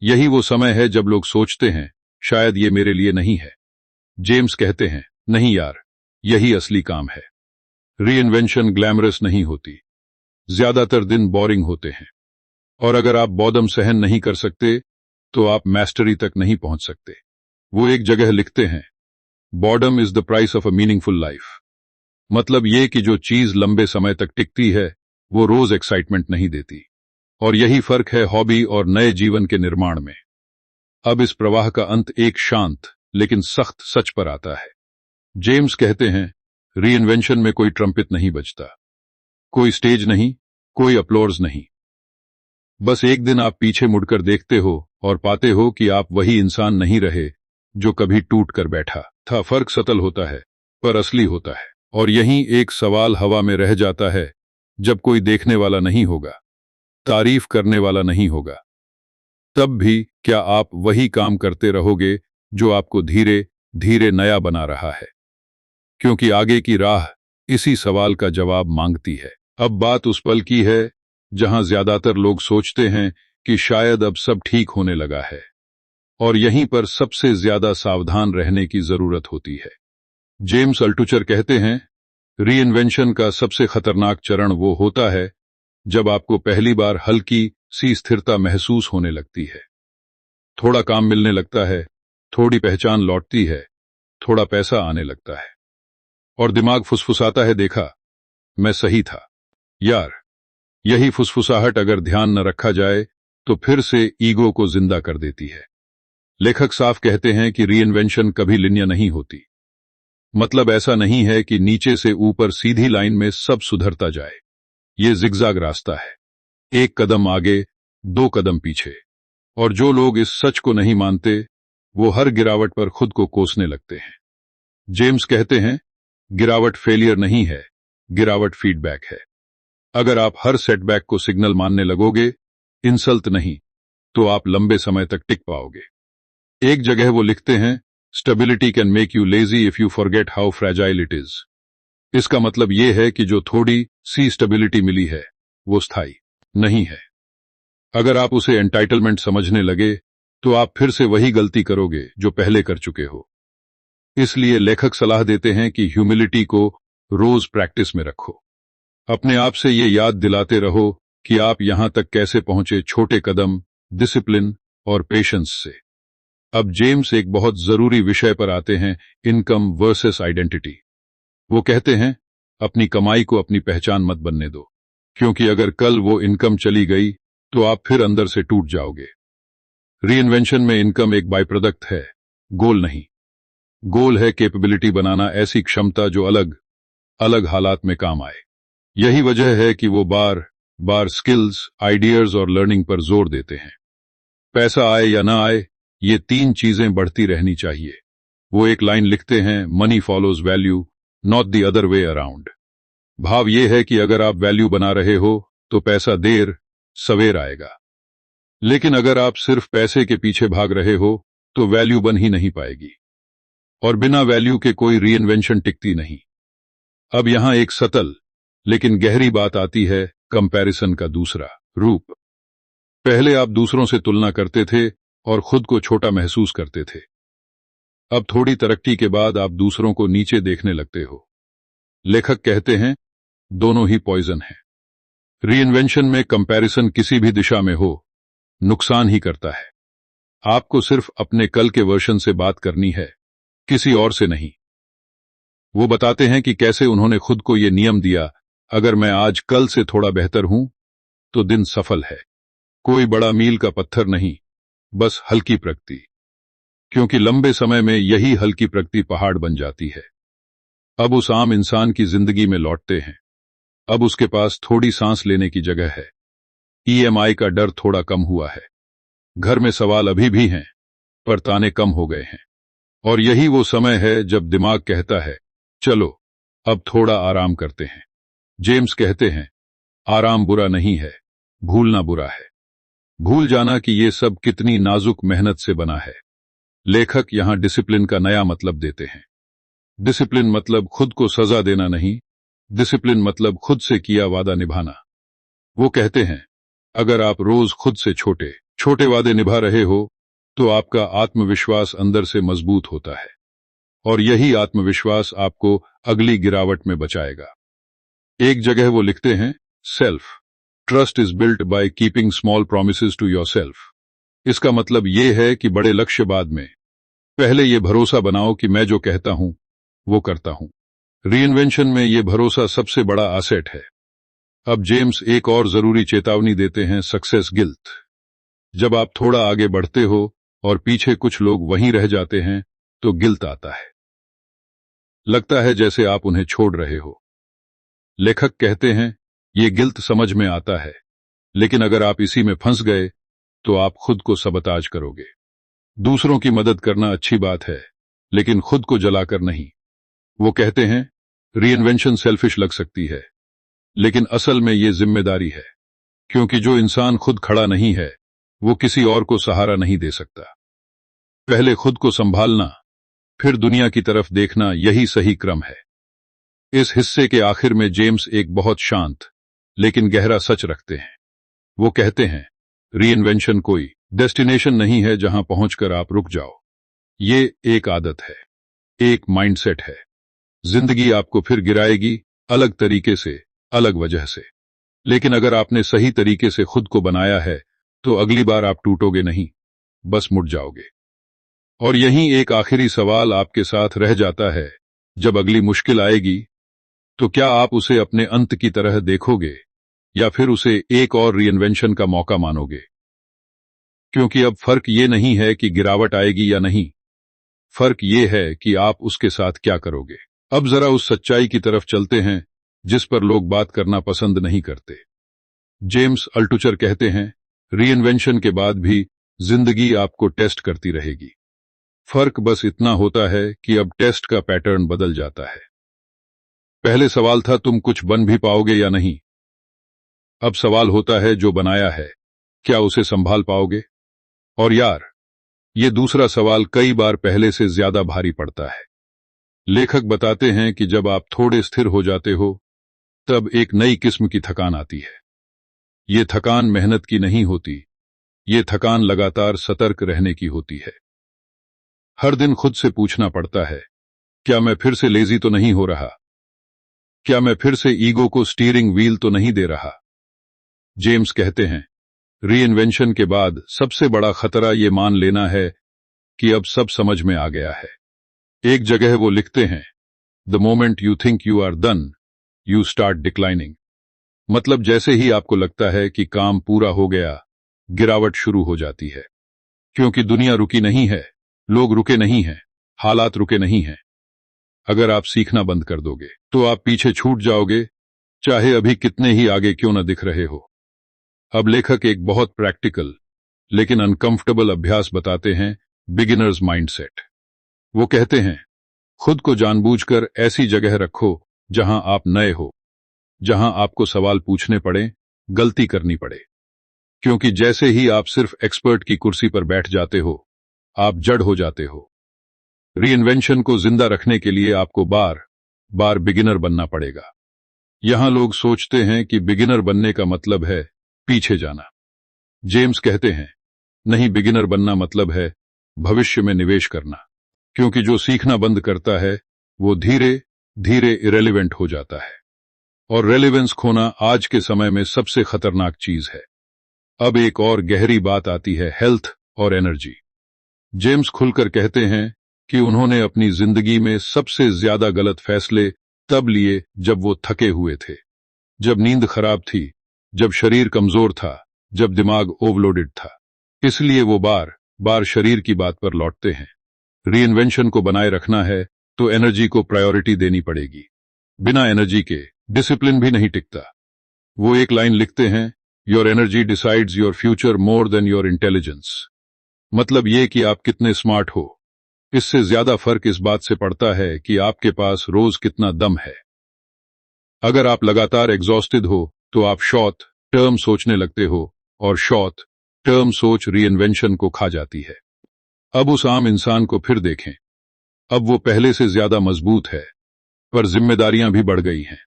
यही वो समय है जब लोग सोचते हैं शायद ये मेरे लिए नहीं है। जेम्स कहते हैं नहीं यार, यही असली काम है। रीइन्वेंशन ग्लैमरस नहीं होती, ज्यादातर दिन बोरिंग होते हैं। और अगर आप बॉर्डम सहन नहीं कर सकते तो आप मैस्टरी तक नहीं पहुंच सकते। वो एक जगह लिखते हैं, boredom is the price of a meaningful life. मतलब ये कि जो चीज लंबे समय तक टिकती है वो रोज एक्साइटमेंट नहीं देती। और यही फर्क है हॉबी और नए जीवन के निर्माण में। अब इस प्रवाह का अंत एक शांत लेकिन सख्त सच पर आता है। जेम्स कहते हैं, रीइन्वेंशन में कोई ट्रम्पेट नहीं बजता, कोई स्टेज नहीं, कोई अपलोर्स नहीं। बस एक दिन आप पीछे मुड़कर देखते हो और पाते हो कि आप वही इंसान नहीं रहे जो कभी टूट कर बैठा था। फर्क सतल होता है पर असली होता है। और यहीं एक सवाल हवा में रह जाता है, जब कोई देखने वाला नहीं होगा, तारीफ करने वाला नहीं होगा, तब भी क्या आप वही काम करते रहोगे जो आपको धीरे धीरे नया बना रहा है? क्योंकि आगे की राह इसी सवाल का जवाब मांगती है। अब बात उस पल की है जहां ज्यादातर लोग सोचते हैं कि शायद अब सब ठीक होने लगा है, और यहीं पर सबसे ज्यादा सावधान रहने की जरूरत होती है। जेम्स अल्टुचर कहते हैं, रीइन्वेंशन का सबसे खतरनाक चरण वो होता है जब आपको पहली बार हल्की सी स्थिरता महसूस होने लगती है। थोड़ा काम मिलने लगता है, थोड़ी पहचान लौटती है, थोड़ा पैसा आने लगता है, और दिमाग फुसफुसाता है, देखा, मैं सही था। यार, यही फुसफुसाहट अगर ध्यान न रखा जाए तो फिर से ईगो को जिंदा कर देती है। लेखक साफ कहते हैं कि रीइन्वेंशन कभी लिनियर नहीं होती। मतलब ऐसा नहीं है कि नीचे से ऊपर सीधी लाइन में सब सुधरता जाए। ये जिगजैग रास्ता है, एक कदम आगे, दो कदम पीछे। और जो लोग इस सच को नहीं मानते वो हर गिरावट पर खुद को कोसने लगते हैं। जेम्स कहते हैं, गिरावट फेलियर नहीं है, गिरावट फीडबैक है। अगर आप हर सेटबैक को सिग्नल मानने लगोगे, इंसल्ट नहीं, तो आप लंबे समय तक टिक पाओगे। एक जगह वो लिखते हैं, stability can make you lazy if you forget how fragile it is. इसका मतलब यह है कि जो थोड़ी सी स्टेबिलिटी मिली है वो स्थायी नहीं है। अगर आप उसे एंटाइटलमेंट समझने लगे तो आप फिर से वही गलती करोगे जो पहले कर चुके हो। इसलिए लेखक सलाह देते हैं कि ह्यूमिलिटी को रोज प्रैक्टिस में रखो। अपने आप से ये याद दिलाते रहो कि आप यहां तक कैसे पहुंचे, छोटे कदम, डिसिप्लिन और पेशेंस से। अब जेम्स एक बहुत जरूरी विषय पर आते हैं, इनकम वर्सेस आइडेंटिटी। वो कहते हैं, अपनी कमाई को अपनी पहचान मत बनने दो, क्योंकि अगर कल वो इनकम चली गई तो आप फिर अंदर से टूट जाओगे। रीइन्वेंशन में इनकम एक बाय प्रोडक्ट है, गोल नहीं। गोल है कैपेबिलिटी बनाना, ऐसी क्षमता जो अलग अलग हालात में काम आए। यही वजह है कि वो बार बार स्किल्स, आइडियाज और लर्निंग पर जोर देते हैं। पैसा आए या ना आए, ये तीन चीजें बढ़ती रहनी चाहिए। वो एक लाइन लिखते हैं, money follows value, not the other way around. भाव ये है कि अगर आप वैल्यू बना रहे हो तो पैसा देर सवेर आएगा, लेकिन अगर आप सिर्फ पैसे के पीछे भाग रहे हो तो वैल्यू बन ही नहीं पाएगी, और बिना वैल्यू के कोई रीइन्वेंशन टिकती नहीं। अब यहां एक सतल लेकिन गहरी बात आती है, कंपैरिजन का दूसरा रूप। पहले आप दूसरों से तुलना करते थे और खुद को छोटा महसूस करते थे। अब थोड़ी तरक्की के बाद आप दूसरों को नीचे देखने लगते हो। लेखक कहते हैं, दोनों ही पॉइजन है। रीइन्वेंशन में कंपैरिजन किसी भी दिशा में हो नुकसान ही करता है। आपको सिर्फ अपने कल के वर्जन से बात करनी है, किसी और से नहीं। वो बताते हैं कि कैसे उन्होंने खुद को ये नियम दिया, अगर मैं आज कल से थोड़ा बेहतर हूं तो दिन सफल है। कोई बड़ा मील का पत्थर नहीं, बस हल्की प्रगति, क्योंकि लंबे समय में यही हल्की प्रगति पहाड़ बन जाती है। अब उस आम इंसान की जिंदगी में लौटते हैं। अब उसके पास थोड़ी सांस लेने की जगह है, ईएमआई का डर थोड़ा कम हुआ है, घर में सवाल अभी भी हैं पर ताने कम हो गए हैं, और यही वो समय है जब दिमाग कहता है, चलो अब थोड़ा आराम करते हैं। जेम्स कहते हैं, आराम बुरा नहीं है, भूलना बुरा है। भूल जाना कि ये सब कितनी नाजुक मेहनत से बना है। लेखक यहां डिसिप्लिन का नया मतलब देते हैं। डिसिप्लिन मतलब खुद को सजा देना नहीं, डिसिप्लिन मतलब खुद से किया वादा निभाना। वो कहते हैं, अगर आप रोज खुद से छोटे छोटे वादे निभा रहे हो तो आपका आत्मविश्वास अंदर से मजबूत होता है, और यही आत्मविश्वास आपको अगली गिरावट में बचाएगा। एक जगह वो लिखते हैं, self trust is built by keeping small promises to yourself. इसका मतलब ये है कि बड़े लक्ष्य बाद में, पहले ये भरोसा बनाओ कि मैं जो कहता हूं वो करता हूं। रीइन्वेंशन में ये भरोसा सबसे बड़ा एसेट है। अब जेम्स एक और जरूरी चेतावनी देते हैं, सक्सेस गिल्ट। जब आप थोड़ा आगे बढ़ते हो और पीछे कुछ लोग वहीं रह जाते हैं तो गिल्ट आता है। लगता है जैसे आप उन्हें छोड़ रहे हो। लेखक कहते हैं ये गिल्ट समझ में आता है, लेकिन अगर आप इसी में फंस गए तो आप खुद को सबताज करोगे। दूसरों की मदद करना अच्छी बात है, लेकिन खुद को जलाकर नहीं। वो कहते हैं रीइन्वेंशन सेल्फिश लग सकती है, लेकिन असल में ये जिम्मेदारी है, क्योंकि जो इंसान खुद खड़ा नहीं है वो किसी और को सहारा नहीं दे सकता। पहले खुद को संभालना, फिर दुनिया की तरफ देखना, यही सही क्रम है। इस हिस्से के आखिर में जेम्स एक बहुत शांत लेकिन गहरा सच रखते हैं। वो कहते हैं रीइन्वेंशन कोई डेस्टिनेशन नहीं है जहां पहुंचकर आप रुक जाओ। ये एक आदत है, एक माइंडसेट है। जिंदगी आपको फिर गिराएगी, अलग तरीके से, अलग वजह से, लेकिन अगर आपने सही तरीके से खुद को बनाया है तो अगली बार आप टूटोगे नहीं, बस मुड़ जाओगे। और यहीं एक आखिरी सवाल आपके साथ रह जाता है, जब अगली मुश्किल आएगी तो क्या आप उसे अपने अंत की तरह देखोगे या फिर उसे एक और रीइन्वेंशन का मौका मानोगे? क्योंकि अब फर्क ये नहीं है कि गिरावट आएगी या नहीं, फर्क ये है कि आप उसके साथ क्या करोगे। अब जरा उस सच्चाई की तरफ चलते हैं जिस पर लोग बात करना पसंद नहीं करते। जेम्स अल्टुचर कहते हैं रीइन्वेंशन के बाद भी जिंदगी आपको टेस्ट करती रहेगी। फर्क बस इतना होता है कि अब टेस्ट का पैटर्न बदल जाता है। पहले सवाल था तुम कुछ बन भी पाओगे या नहीं। अब सवाल होता है जो बनाया है क्या उसे संभाल पाओगे? और यार, ये दूसरा सवाल कई बार पहले से ज्यादा भारी पड़ता है। लेखक बताते हैं कि जब आप थोड़े स्थिर हो जाते हो तब एक नई किस्म की थकान आती है। ये थकान मेहनत की नहीं होती, ये थकान लगातार सतर्क रहने की होती है। हर दिन खुद से पूछना पड़ता है, क्या मैं फिर से लेजी तो नहीं हो रहा? क्या मैं फिर से ईगो को स्टीयरिंग व्हील तो नहीं दे रहा? जेम्स कहते हैं रीइन्वेंशन के बाद सबसे बड़ा खतरा ये मान लेना है कि अब सब समझ में आ गया है। एक जगह वो लिखते हैं the moment you think you are done you start declining. मतलब जैसे ही आपको लगता है कि काम पूरा हो गया, गिरावट शुरू हो जाती है। क्योंकि दुनिया रुकी नहीं है, लोग रुके नहीं हैं, हालात रुके नहीं हैं। अगर आप सीखना बंद कर दोगे तो आप पीछे छूट जाओगे, चाहे अभी कितने ही आगे क्यों न दिख रहे हो। अब लेखक एक बहुत प्रैक्टिकल लेकिन अनकंफर्टेबल अभ्यास बताते हैं, बिगिनर्स माइंडसेट। वो कहते हैं खुद को जानबूझकर ऐसी जगह रखो जहां आप नए हो, जहां आपको सवाल पूछने पड़े, गलती करनी पड़े। क्योंकि जैसे ही आप सिर्फ एक्सपर्ट की कुर्सी पर बैठ जाते हो, आप जड़ हो जाते हो। रीइन्वेंशन को जिंदा रखने के लिए आपको बार बार बिगिनर बनना पड़ेगा। यहां लोग सोचते हैं कि बिगिनर बनने का मतलब है पीछे जाना। जेम्स कहते हैं नहीं, बिगिनर बनना मतलब है भविष्य में निवेश करना। क्योंकि जो सीखना बंद करता है वो धीरे धीरे इरेलीवेंट हो जाता है, और रेलेवेंस खोना आज के समय में सबसे खतरनाक चीज है। अब एक और गहरी बात आती है, हेल्थ और एनर्जी। जेम्स खुलकर कहते हैं कि उन्होंने अपनी जिंदगी में सबसे ज्यादा गलत फैसले तब लिए जब वो थके हुए थे, जब नींद खराब थी, जब शरीर कमजोर था, जब दिमाग ओवरलोडेड था। इसलिए वो बार बार शरीर की बात पर लौटते हैं। रीइन्वेंशन को बनाए रखना है तो एनर्जी को प्रायोरिटी देनी पड़ेगी। बिना एनर्जी के डिसिप्लिन भी नहीं टिकता। वो एक लाइन लिखते हैं, your energy decides your future more than your intelligence. मतलब ये कि आप कितने स्मार्ट हो, इससे ज्यादा फर्क इस बात से पड़ता है कि आपके पास रोज कितना दम है। अगर आप लगातार एग्जॉस्टेड हो तो आप शॉर्ट टर्म सोचने लगते हो, और शॉर्ट टर्म सोच रीइन्वेंशन को खा जाती है। अब उस आम इंसान को फिर देखें। अब वो पहले से ज्यादा मजबूत है, पर जिम्मेदारियां भी बढ़ गई हैं।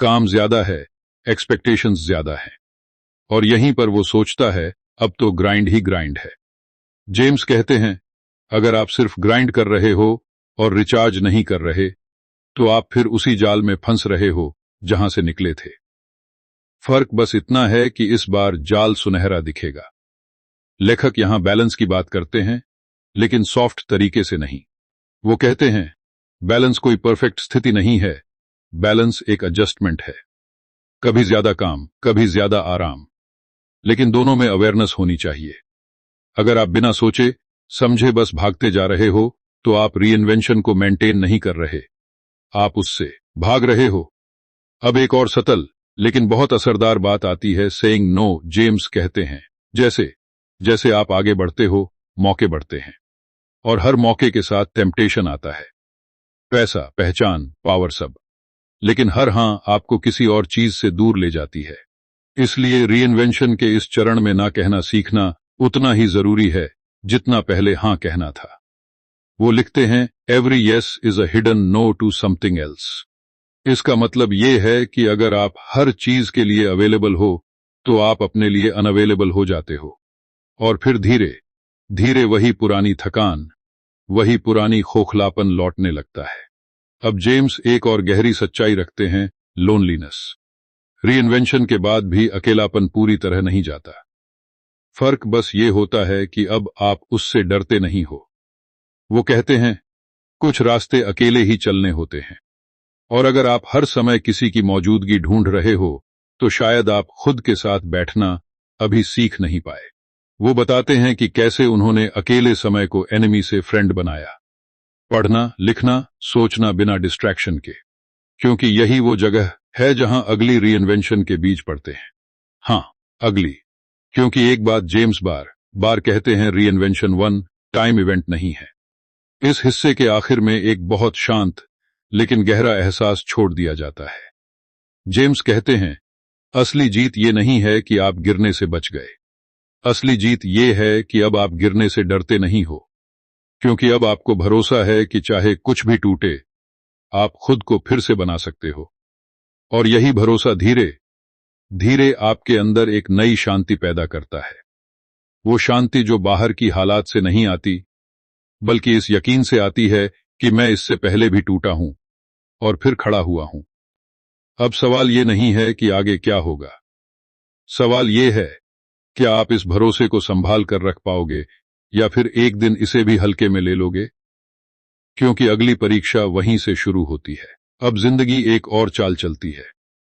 काम ज्यादा है, एक्सपेक्टेशंस ज्यादा हैं, और यहीं पर वो सोचता है अब तो ग्राइंड ही ग्राइंड है। जेम्स कहते हैं अगर आप सिर्फ ग्राइंड कर रहे हो और रिचार्ज नहीं कर रहे तो आप फिर उसी जाल में फंस रहे हो जहां से निकले थे। फर्क बस इतना है कि इस बार जाल सुनहरा दिखेगा। लेखक यहां बैलेंस की बात करते हैं, लेकिन सॉफ्ट तरीके से नहीं। वो कहते हैं बैलेंस कोई परफेक्ट स्थिति नहीं है, बैलेंस एक एडजस्टमेंट है। कभी ज्यादा काम, कभी ज्यादा आराम, लेकिन दोनों में अवेयरनेस होनी चाहिए। अगर आप बिना सोचे समझे बस भागते जा रहे हो तो आप रीइन्वेंशन को मेंटेन नहीं कर रहे, आप उससे भाग रहे हो। अब एक और सतल लेकिन बहुत असरदार बात आती है सेइंग नो। जेम्स कहते हैं जैसे जैसे आप आगे बढ़ते हो मौके बढ़ते हैं, और हर मौके के साथ टेम्पटेशन आता है, पैसा, पहचान, पावर, सब। लेकिन हर हां आपको किसी और चीज से दूर ले जाती है। इसलिए रीइन्वेंशन के इस चरण में ना कहना सीखना उतना ही जरूरी है जितना पहले हां कहना था। वो लिखते हैं every yes is a hidden no to something else. इसका मतलब ये है कि अगर आप हर चीज के लिए अवेलेबल हो तो आप अपने लिए अनअवेलेबल हो जाते हो, और फिर धीरे धीरे वही पुरानी थकान, वही पुरानी खोखलापन लौटने लगता है। अब जेम्स एक और गहरी सच्चाई रखते हैं, लोनलीनेस। रीइन्वेंशन के बाद भी अकेलापन पूरी तरह नहीं जाता। फर्क बस ये होता है कि अब आप उससे डरते नहीं हो। वो कहते हैं कुछ रास्ते अकेले ही चलने होते हैं, और अगर आप हर समय किसी की मौजूदगी ढूंढ रहे हो तो शायद आप खुद के साथ बैठना अभी सीख नहीं पाए। वो बताते हैं कि कैसे उन्होंने अकेले समय को एनिमी से फ्रेंड बनाया, पढ़ना, लिखना, सोचना बिना डिस्ट्रैक्शन के, क्योंकि यही वो जगह है जहां अगली रीइन्वेंशन के बीज पड़ते हैं। हां, अगली, क्योंकि एक बात जेम्स बार बार कहते हैं, रीइन्वेंशन वन टाइम इवेंट नहीं है। इस हिस्से के आखिर में एक बहुत शांत लेकिन गहरा एहसास छोड़ दिया जाता है। जेम्स कहते हैं असली जीत ये नहीं है कि आप गिरने से बच गए, असली जीत ये है कि अब आप गिरने से डरते नहीं हो, क्योंकि अब आपको भरोसा है कि चाहे कुछ भी टूटे आप खुद को फिर से बना सकते हो। और यही भरोसा धीरे धीरे आपके अंदर एक नई शांति पैदा करता है। वो शांति जो बाहर की हालात से नहीं आती, बल्कि इस यकीन से आती है कि मैं इससे पहले भी टूटा हूं और फिर खड़ा हुआ हूं। अब सवाल ये नहीं है कि आगे क्या होगा, सवाल ये है क्या आप इस भरोसे को संभाल कर रख पाओगे या फिर एक दिन इसे भी हल्के में ले लोगे, क्योंकि अगली परीक्षा वहीं से शुरू होती है। अब जिंदगी एक और चाल चलती है।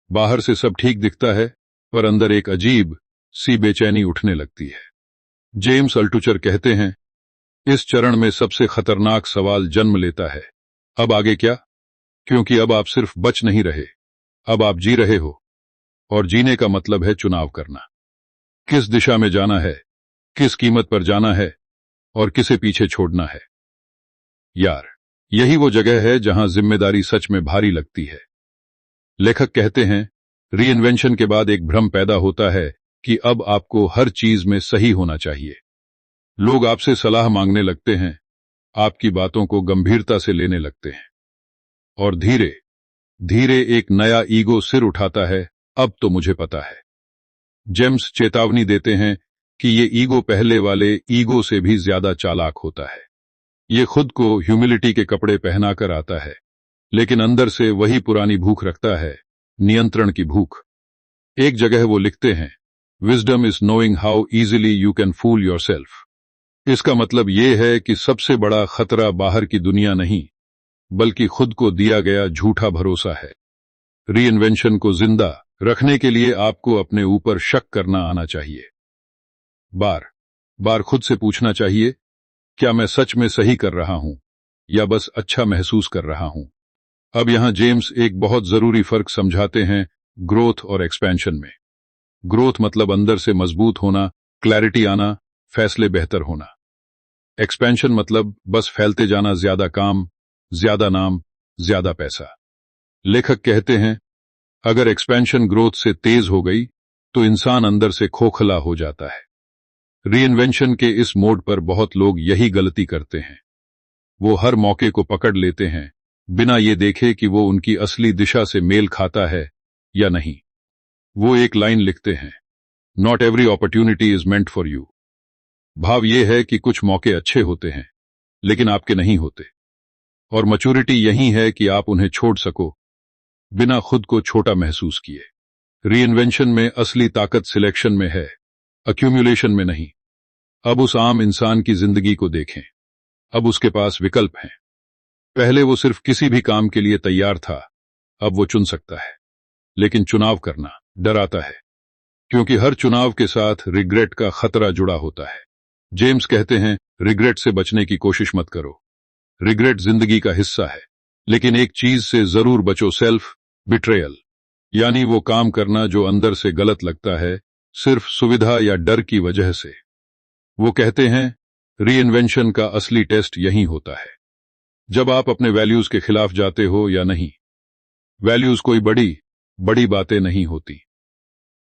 बाहर से सब ठीक दिखता है, पर अंदर एक अजीब सी बेचैनी उठने लगती है। जेम्स अल्टुचर कहते हैं इस चरण में सबसे खतरनाक सवाल जन्म लेता है, अब आगे क्या? क्योंकि अब आप सिर्फ बच नहीं रहे, अब आप जी रहे हो, और जीने का मतलब है चुनाव करना। किस दिशा में जाना है, किस कीमत पर जाना है, और किसे पीछे छोड़ना है। यार, यही वो जगह है जहां जिम्मेदारी सच में भारी लगती है। लेखक कहते हैं रीइन्वेंशन के बाद एक भ्रम पैदा होता है कि अब आपको हर चीज में सही होना चाहिए। लोग आपसे सलाह मांगने लगते हैं, आपकी बातों को गंभीरता से लेने लगते हैं, और धीरे धीरे एक नया ईगो सिर उठाता है, अब तो मुझे पता है। जेम्स चेतावनी देते हैं कि ये ईगो पहले वाले ईगो से भी ज्यादा चालाक होता है। ये खुद को ह्यूमिलिटी के कपड़े पहनाकर आता है, लेकिन अंदर से वही पुरानी भूख रखता है, नियंत्रण की भूख। एक जगह वो लिखते हैं wisdom is knowing how easily you can fool yourself. इसका मतलब ये है कि सबसे बड़ा खतरा बाहर की दुनिया नहीं, बल्कि खुद को दिया गया झूठा भरोसा है। रीइन्वेंशन को जिंदा रखने के लिए आपको अपने ऊपर शक करना आना चाहिए। बार बार खुद से पूछना चाहिए, क्या मैं सच में सही कर रहा हूं या बस अच्छा महसूस कर रहा हूं। अब यहां जेम्स एक बहुत जरूरी फर्क समझाते हैं ग्रोथ और एक्सपेंशन में। ग्रोथ मतलब अंदर से मजबूत होना, क्लैरिटी आना, फैसले बेहतर होना। एक्सपेंशन मतलब बस फैलते जाना, ज्यादा काम, ज्यादा नाम, ज्यादा पैसा। लेखक कहते हैं अगर एक्सपेंशन ग्रोथ से तेज हो गई तो इंसान अंदर से खोखला हो जाता है। रीइन्वेंशन के इस मोड पर बहुत लोग यही गलती करते हैं। वो हर मौके को पकड़ लेते हैं बिना ये देखे कि वो उनकी असली दिशा से मेल खाता है या नहीं। वो एक लाइन लिखते हैं, not every opportunity is meant for you. भाव ये है कि कुछ मौके अच्छे होते हैं लेकिन आपके नहीं होते, और मैच्योरिटी यही है कि आप उन्हें छोड़ सको बिना खुद को छोटा महसूस किए। रीइन्वेंशन में असली ताकत सिलेक्शन में है, अक्यूमुलेशन में नहीं। अब उस आम इंसान की जिंदगी को देखें अब उसके पास विकल्प हैं। पहले वो सिर्फ किसी भी काम के लिए तैयार था, अब वो चुन सकता है। लेकिन चुनाव करना डराता है, क्योंकि हर चुनाव के साथ रिग्रेट का खतरा जुड़ा होता है। जेम्स कहते हैं, रिग्रेट से बचने की कोशिश मत करो। रिग्रेट जिंदगी का हिस्सा है, लेकिन एक चीज से जरूर बचो, सेल्फ बिट्रेयल, यानी वो काम करना जो अंदर से गलत लगता है, सिर्फ सुविधा या डर की वजह से। वो कहते हैं, रीइन्वेंशन का असली टेस्ट यही होता है, जब आप अपने वैल्यूज के खिलाफ जाते हो या नहीं। वैल्यूज कोई बड़ी बड़ी बातें नहीं होती।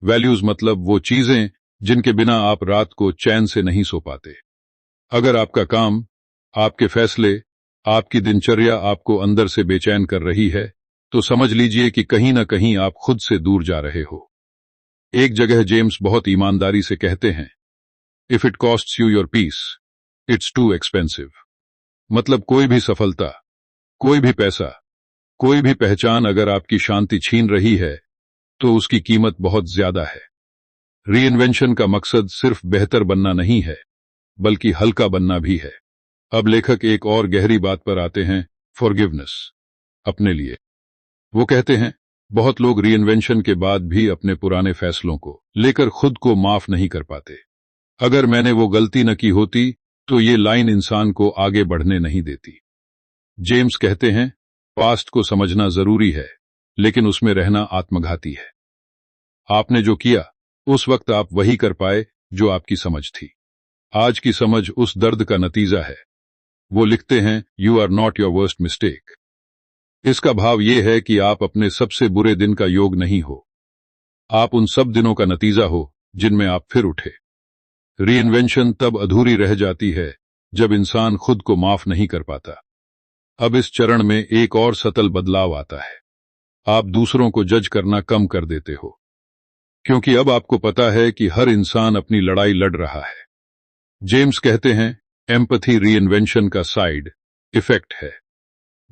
वैल्यूज मतलब वो चीजें जिनके बिना आप रात को चैन से नहीं सो पाते। अगर आपका काम, आपके फैसले, आपकी दिनचर्या आपको अंदर से बेचैन कर रही है, तो समझ लीजिए कि कहीं ना कहीं आप खुद से दूर जा रहे हो। एक जगह जेम्स बहुत ईमानदारी से कहते हैं, if it costs you your peace, it's too expensive. मतलब कोई भी सफलता, कोई भी पैसा, कोई भी पहचान अगर आपकी शांति छीन रही है, तो उसकी कीमत बहुत ज्यादा है। रीइन्वेंशन का मकसद सिर्फ बेहतर बनना नहीं है, बल्कि हल्का बनना भी है। अब लेखक एक और गहरी बात पर आते हैं, फॉरगिवनेस, अपने लिए। वो कहते हैं, बहुत लोग रीइन्वेंशन के बाद भी अपने पुराने फैसलों को लेकर खुद को माफ नहीं कर पाते। अगर मैंने वो गलती न की होती, तो ये लाइन इंसान को आगे बढ़ने नहीं देती। जेम्स कहते हैं, पास्ट को समझना जरूरी है, लेकिन उसमें रहना आत्मघाती है। आपने जो किया, उस वक्त आप वही कर पाए जो आपकी समझ थी। आज की समझ उस दर्द का नतीजा है। वो लिखते हैं, you are not your worst mistake. इसका भाव यह है कि आप अपने सबसे बुरे दिन का योग नहीं हो। आप उन सब दिनों का नतीजा हो जिनमें आप फिर उठे। रीइन्वेंशन तब अधूरी रह जाती है जब इंसान खुद को माफ नहीं कर पाता। अब इस चरण में एक और सतल बदलाव आता है। आप दूसरों को जज करना कम कर देते हो, क्योंकि अब आपको पता है कि हर इंसान अपनी लड़ाई लड़ रहा है। जेम्स कहते हैं, एम्पैथी रीइन्वेंशन का साइड इफेक्ट है।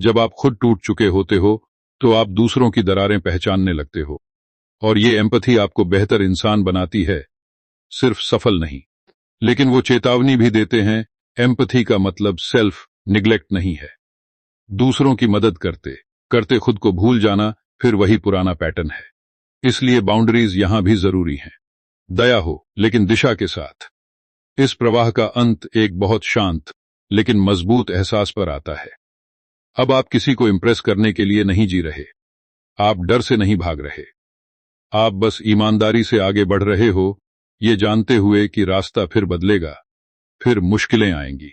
जब आप खुद टूट चुके होते हो, तो आप दूसरों की दरारें पहचानने लगते हो, और ये एम्पैथी आपको बेहतर इंसान बनाती है, सिर्फ सफल नहीं। लेकिन वो चेतावनी भी देते हैं, एम्पैथी का मतलब सेल्फ निग्लेक्ट नहीं है। दूसरों की मदद करते करते खुद को भूल जाना फिर वही पुराना पैटर्न है। इसलिए बाउंड्रीज यहां भी जरूरी हैं। दया हो, लेकिन दिशा के साथ। इस प्रवाह का अंत एक बहुत शांत लेकिन मजबूत एहसास पर आता है। अब आप किसी को इंप्रेस करने के लिए नहीं जी रहे। आप डर से नहीं भाग रहे। आप बस ईमानदारी से आगे बढ़ रहे हो, ये जानते हुए कि रास्ता फिर बदलेगा, फिर मुश्किलें आएंगी।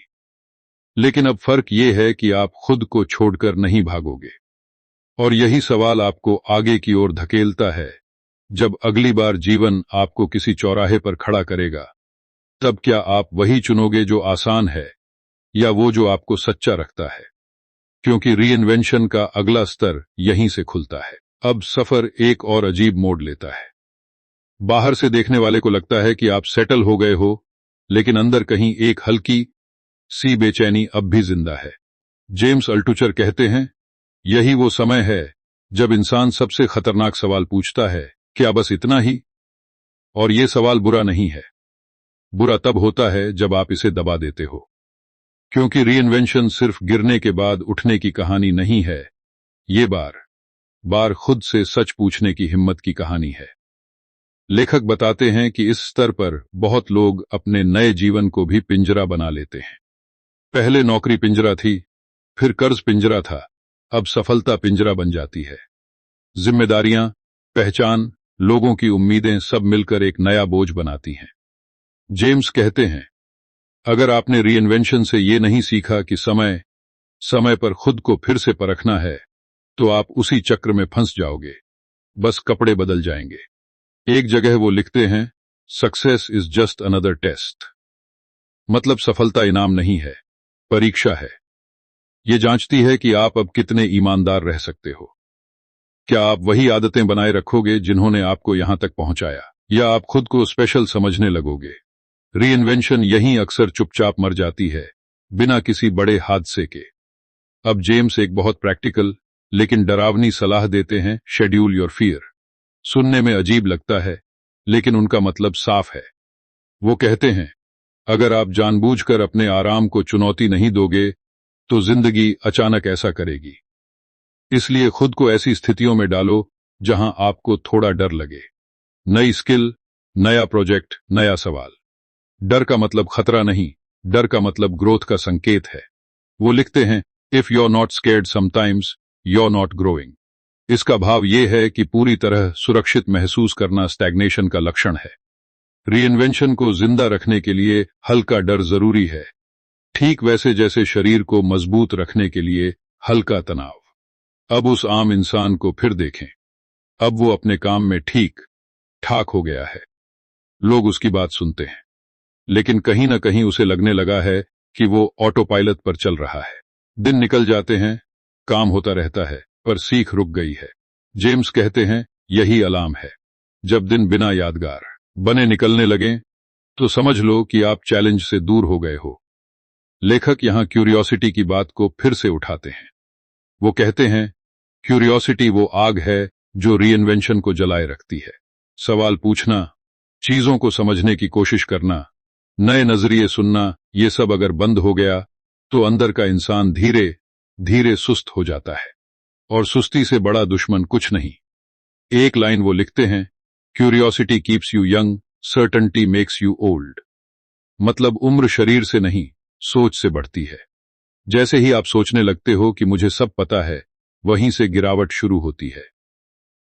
लेकिन अब फर्क यह है कि आप खुद को छोड़कर नहीं भागोगे। और यही सवाल आपको आगे की ओर धकेलता है। जब अगली बार जीवन आपको किसी चौराहे पर खड़ा करेगा, तब क्या आप वही चुनोगे जो आसान है, या वो जो आपको सच्चा रखता है? क्योंकि रीइन्वेंशन का अगला स्तर यहीं से खुलता है। अब सफर एक और अजीब मोड़ लेता है। बाहर से देखने वाले को लगता है कि आप सेटल हो गए हो, लेकिन अंदर कहीं एक हल्की सी बेचैनी अब भी जिंदा है। जेम्स अल्टुचर कहते हैं, यही वो समय है जब इंसान सबसे खतरनाक सवाल पूछता है, क्या बस इतना ही? और ये सवाल बुरा नहीं है। बुरा तब होता है जब आप इसे दबा देते हो। क्योंकि रीइन्वेंशन सिर्फ गिरने के बाद उठने की कहानी नहीं है, ये बार बार खुद से सच पूछने की हिम्मत की कहानी है। लेखक बताते हैं कि इस स्तर पर बहुत लोग अपने नए जीवन को भी पिंजरा बना लेते हैं। पहले नौकरी पिंजरा थी, फिर कर्ज पिंजरा था, अब सफलता पिंजरा बन जाती है। जिम्मेदारियां, पहचान, लोगों की उम्मीदें सब मिलकर एक नया बोझ बनाती हैं। जेम्स कहते हैं, अगर आपने रीइन्वेंशन से ये नहीं सीखा कि समय समय पर खुद को फिर से परखना है, तो आप उसी चक्र में फंस जाओगे, बस कपड़े बदल जाएंगे। एक जगह वो लिखते हैं, success is just another test. मतलब सफलता इनाम नहीं है, परीक्षा है। ये जांचती है कि आप अब कितने ईमानदार रह सकते हो। क्या आप वही आदतें बनाए रखोगे जिन्होंने आपको यहां तक पहुंचाया, या आप खुद को स्पेशल समझने लगोगे? रीइन्वेंशन यहीं अक्सर चुपचाप मर जाती है, बिना किसी बड़े हादसे के। अब जेम्स एक बहुत प्रैक्टिकल लेकिन डरावनी सलाह देते हैं, शेड्यूल योर फियर। सुनने में अजीब लगता है, लेकिन उनका मतलब साफ है। वो कहते हैं, अगर आप जानबूझकर अपने आराम को चुनौती नहीं दोगे तो जिंदगी अचानक ऐसा करेगी। इसलिए खुद को ऐसी स्थितियों में डालो जहां आपको थोड़ा डर लगे। नई स्किल, नया प्रोजेक्ट, नया सवाल। डर का मतलब खतरा नहीं, डर का मतलब ग्रोथ का संकेत है। वो लिखते हैं, if you are not scared sometimes you are not growing. इसका भाव यह है कि पूरी तरह सुरक्षित महसूस करना स्टैग्नेशन का लक्षण है। रीइन्वेंशन को जिंदा रखने के लिए हल्का डर जरूरी है, ठीक वैसे जैसे शरीर को मजबूत रखने के लिए हल्का तनाव। अब उस आम इंसान को फिर देखें। अब वो अपने काम में ठीक ठाक हो गया है। लोग उसकी बात सुनते हैं, लेकिन कहीं ना कहीं उसे लगने लगा है कि वो ऑटो पायलट पर चल रहा है। दिन निकल जाते हैं, काम होता रहता है, पर सीख रुक गई है। जेम्स कहते हैं, यही अलार्म है। जब दिन बिना यादगार बने निकलने लगें तो समझ लो कि आप चैलेंज से दूर हो गए हो। लेखक यहां क्यूरियोसिटी की बात को फिर से उठाते हैं। वो कहते हैं, क्यूरियोसिटी वो आग है जो रीइन्वेंशन को जलाए रखती है। सवाल पूछना, चीजों को समझने की कोशिश करना, नए नजरिए सुनना, ये सब अगर बंद हो गया तो अंदर का इंसान धीरे धीरे सुस्त हो जाता है। और सुस्ती से बड़ा दुश्मन कुछ नहीं। एक लाइन वो लिखते हैं, curiosity keeps you young, certainty makes you old. मतलब उम्र शरीर से नहीं, सोच से बढ़ती है। जैसे ही आप सोचने लगते हो कि मुझे सब पता है, वहीं से गिरावट शुरू होती है।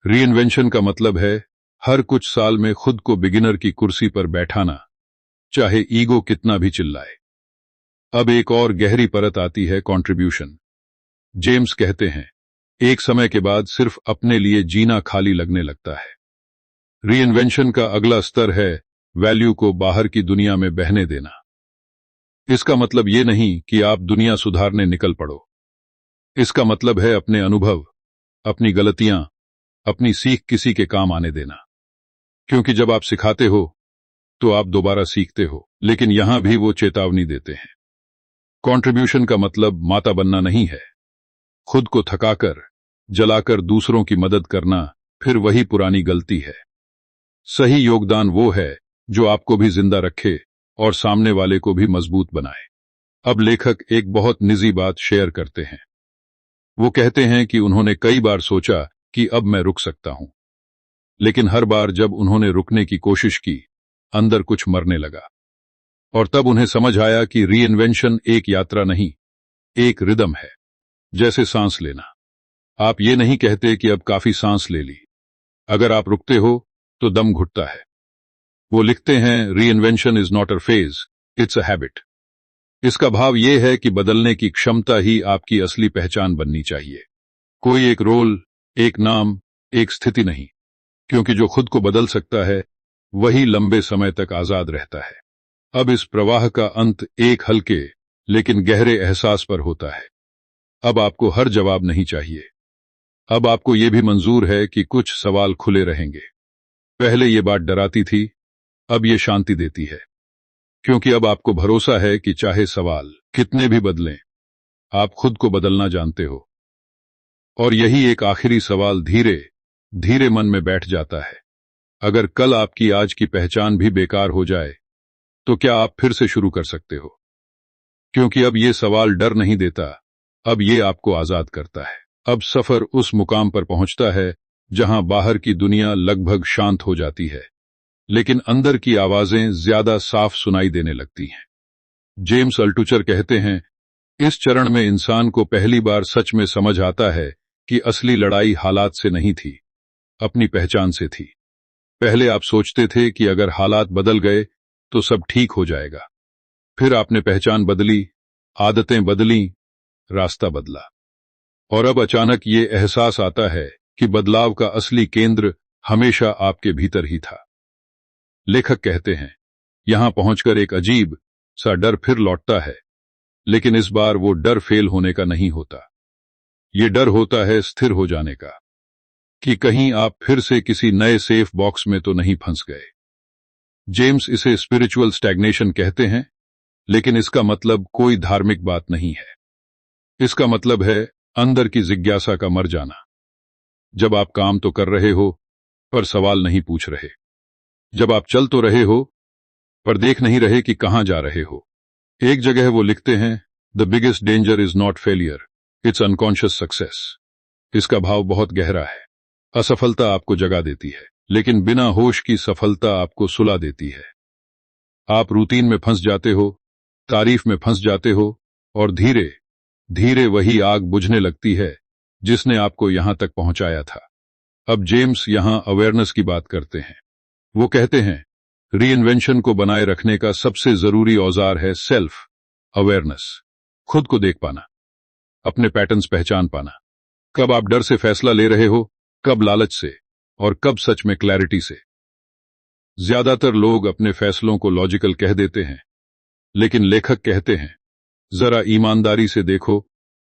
रीइन्वेंशन का मतलब है हर कुछ साल में खुद को बिगिनर की कुर्सी पर बैठाना, चाहे ईगो कितना भी चिल्लाए। अब एक और गहरी परत आती है, कंट्रीब्यूशन। जेम्स कहते हैं, एक समय के बाद सिर्फ अपने लिए जीना खाली लगने लगता है। रीइन्वेंशन का अगला स्तर है वैल्यू को बाहर की दुनिया में बहने देना। इसका मतलब ये नहीं कि आप दुनिया सुधारने निकल पड़ो। इसका मतलब है अपने अनुभव, अपनी गलतियां, अपनी सीख किसी के काम आने देना। क्योंकि जब आप सिखाते हो तो आप दोबारा सीखते हो। लेकिन यहां भी वो चेतावनी देते हैं, कंट्रीब्यूशन का मतलब माता बनना नहीं है। खुद को थकाकर, जलाकर दूसरों की मदद करना फिर वही पुरानी गलती है। सही योगदान वो है जो आपको भी जिंदा रखे और सामने वाले को भी मजबूत बनाए। अब लेखक एक बहुत निजी बात शेयर करते हैं। वो कहते हैं कि उन्होंने कई बार सोचा कि अब मैं रुक सकता हूं, लेकिन हर बार जब उन्होंने रुकने की कोशिश की, अंदर कुछ मरने लगा। और तब उन्हें समझ आया कि रीइन्वेंशन एक यात्रा नहीं, एक रिदम है। जैसे सांस लेना। आप ये नहीं कहते कि अब काफी सांस ले ली। अगर आप रुकते हो तो दम घुटता है। वो लिखते हैं, reinvention is not a phase, it's a habit. इसका भाव यह है कि बदलने की क्षमता ही आपकी असली पहचान बननी चाहिए। कोई एक रोल, एक नाम, एक स्थिति नहीं। क्योंकि जो खुद को बदल सकता है वही लंबे समय तक आजाद रहता है। अब इस प्रवाह का अंत एक हल्के लेकिन गहरे एहसास पर होता है। अब आपको हर जवाब नहीं चाहिए। अब आपको यह भी मंजूर है कि कुछ सवाल खुले रहेंगे। पहले ये बात डराती थी, अब ये शांति देती है। क्योंकि अब आपको भरोसा है कि चाहे सवाल कितने भी बदलें, आप खुद को बदलना जानते हो। और यही एक आखिरी सवाल धीरे धीरे मन में बैठ जाता है। अगर कल आपकी आज की पहचान भी बेकार हो जाए तो क्या आप फिर से शुरू कर सकते हो? क्योंकि अब ये सवाल डर नहीं देता, अब ये आपको आजाद करता है। अब सफर उस मुकाम पर पहुंचता है जहां बाहर की दुनिया लगभग शांत हो जाती है, लेकिन अंदर की आवाजें ज्यादा साफ सुनाई देने लगती हैं। जेम्स अल्टुचर कहते हैं, इस चरण में इंसान को पहली बार सच में समझ आता है कि असली लड़ाई हालात से नहीं थी, अपनी पहचान से थी। पहले आप सोचते थे कि अगर हालात बदल गए तो सब ठीक हो जाएगा। फिर आपने पहचान बदली, आदतें बदली, रास्ता बदला। और अब अचानक ये एहसास आता है कि बदलाव का असली केंद्र हमेशा आपके भीतर ही था। लेखक कहते हैं, यहां पहुंचकर एक अजीब सा डर फिर लौटता है, लेकिन इस बार वो डर फेल होने का नहीं होता। ये डर होता है स्थिर हो जाने का, कि कहीं आप फिर से किसी नए सेफ बॉक्स में तो नहीं फंस गए। जेम्स इसे स्पिरिचुअल स्टैग्नेशन कहते हैं, लेकिन इसका मतलब कोई धार्मिक बात नहीं है। इसका मतलब है अंदर की जिज्ञासा का मर जाना। जब आप काम तो कर रहे हो पर सवाल नहीं पूछ रहे। जब आप चल तो रहे हो पर देख नहीं रहे कि कहां जा रहे हो। एक जगह वो लिखते हैं, the biggest danger is not failure, it's unconscious success. इसका भाव बहुत गहरा है। असफलता आपको जगा देती है, लेकिन बिना होश की सफलता आपको सुला देती है। आप रूटीन में फंस जाते हो, तारीफ में फंस जाते हो, और धीरे धीरे वही आग बुझने लगती है जिसने आपको यहां तक पहुंचाया था। अब जेम्स यहां अवेयरनेस की बात करते हैं। वो कहते हैं, रीइन्वेंशन को बनाए रखने का सबसे जरूरी औजार है सेल्फ अवेयरनेस। खुद को देख पाना, अपने पैटर्न्स पहचान पाना। कब आप डर से फैसला ले रहे हो, कब लालच से, और कब सच में क्लैरिटी से। ज्यादातर लोग अपने फैसलों को लॉजिकल कह देते हैं, लेकिन लेखक कहते हैं, जरा ईमानदारी से देखो,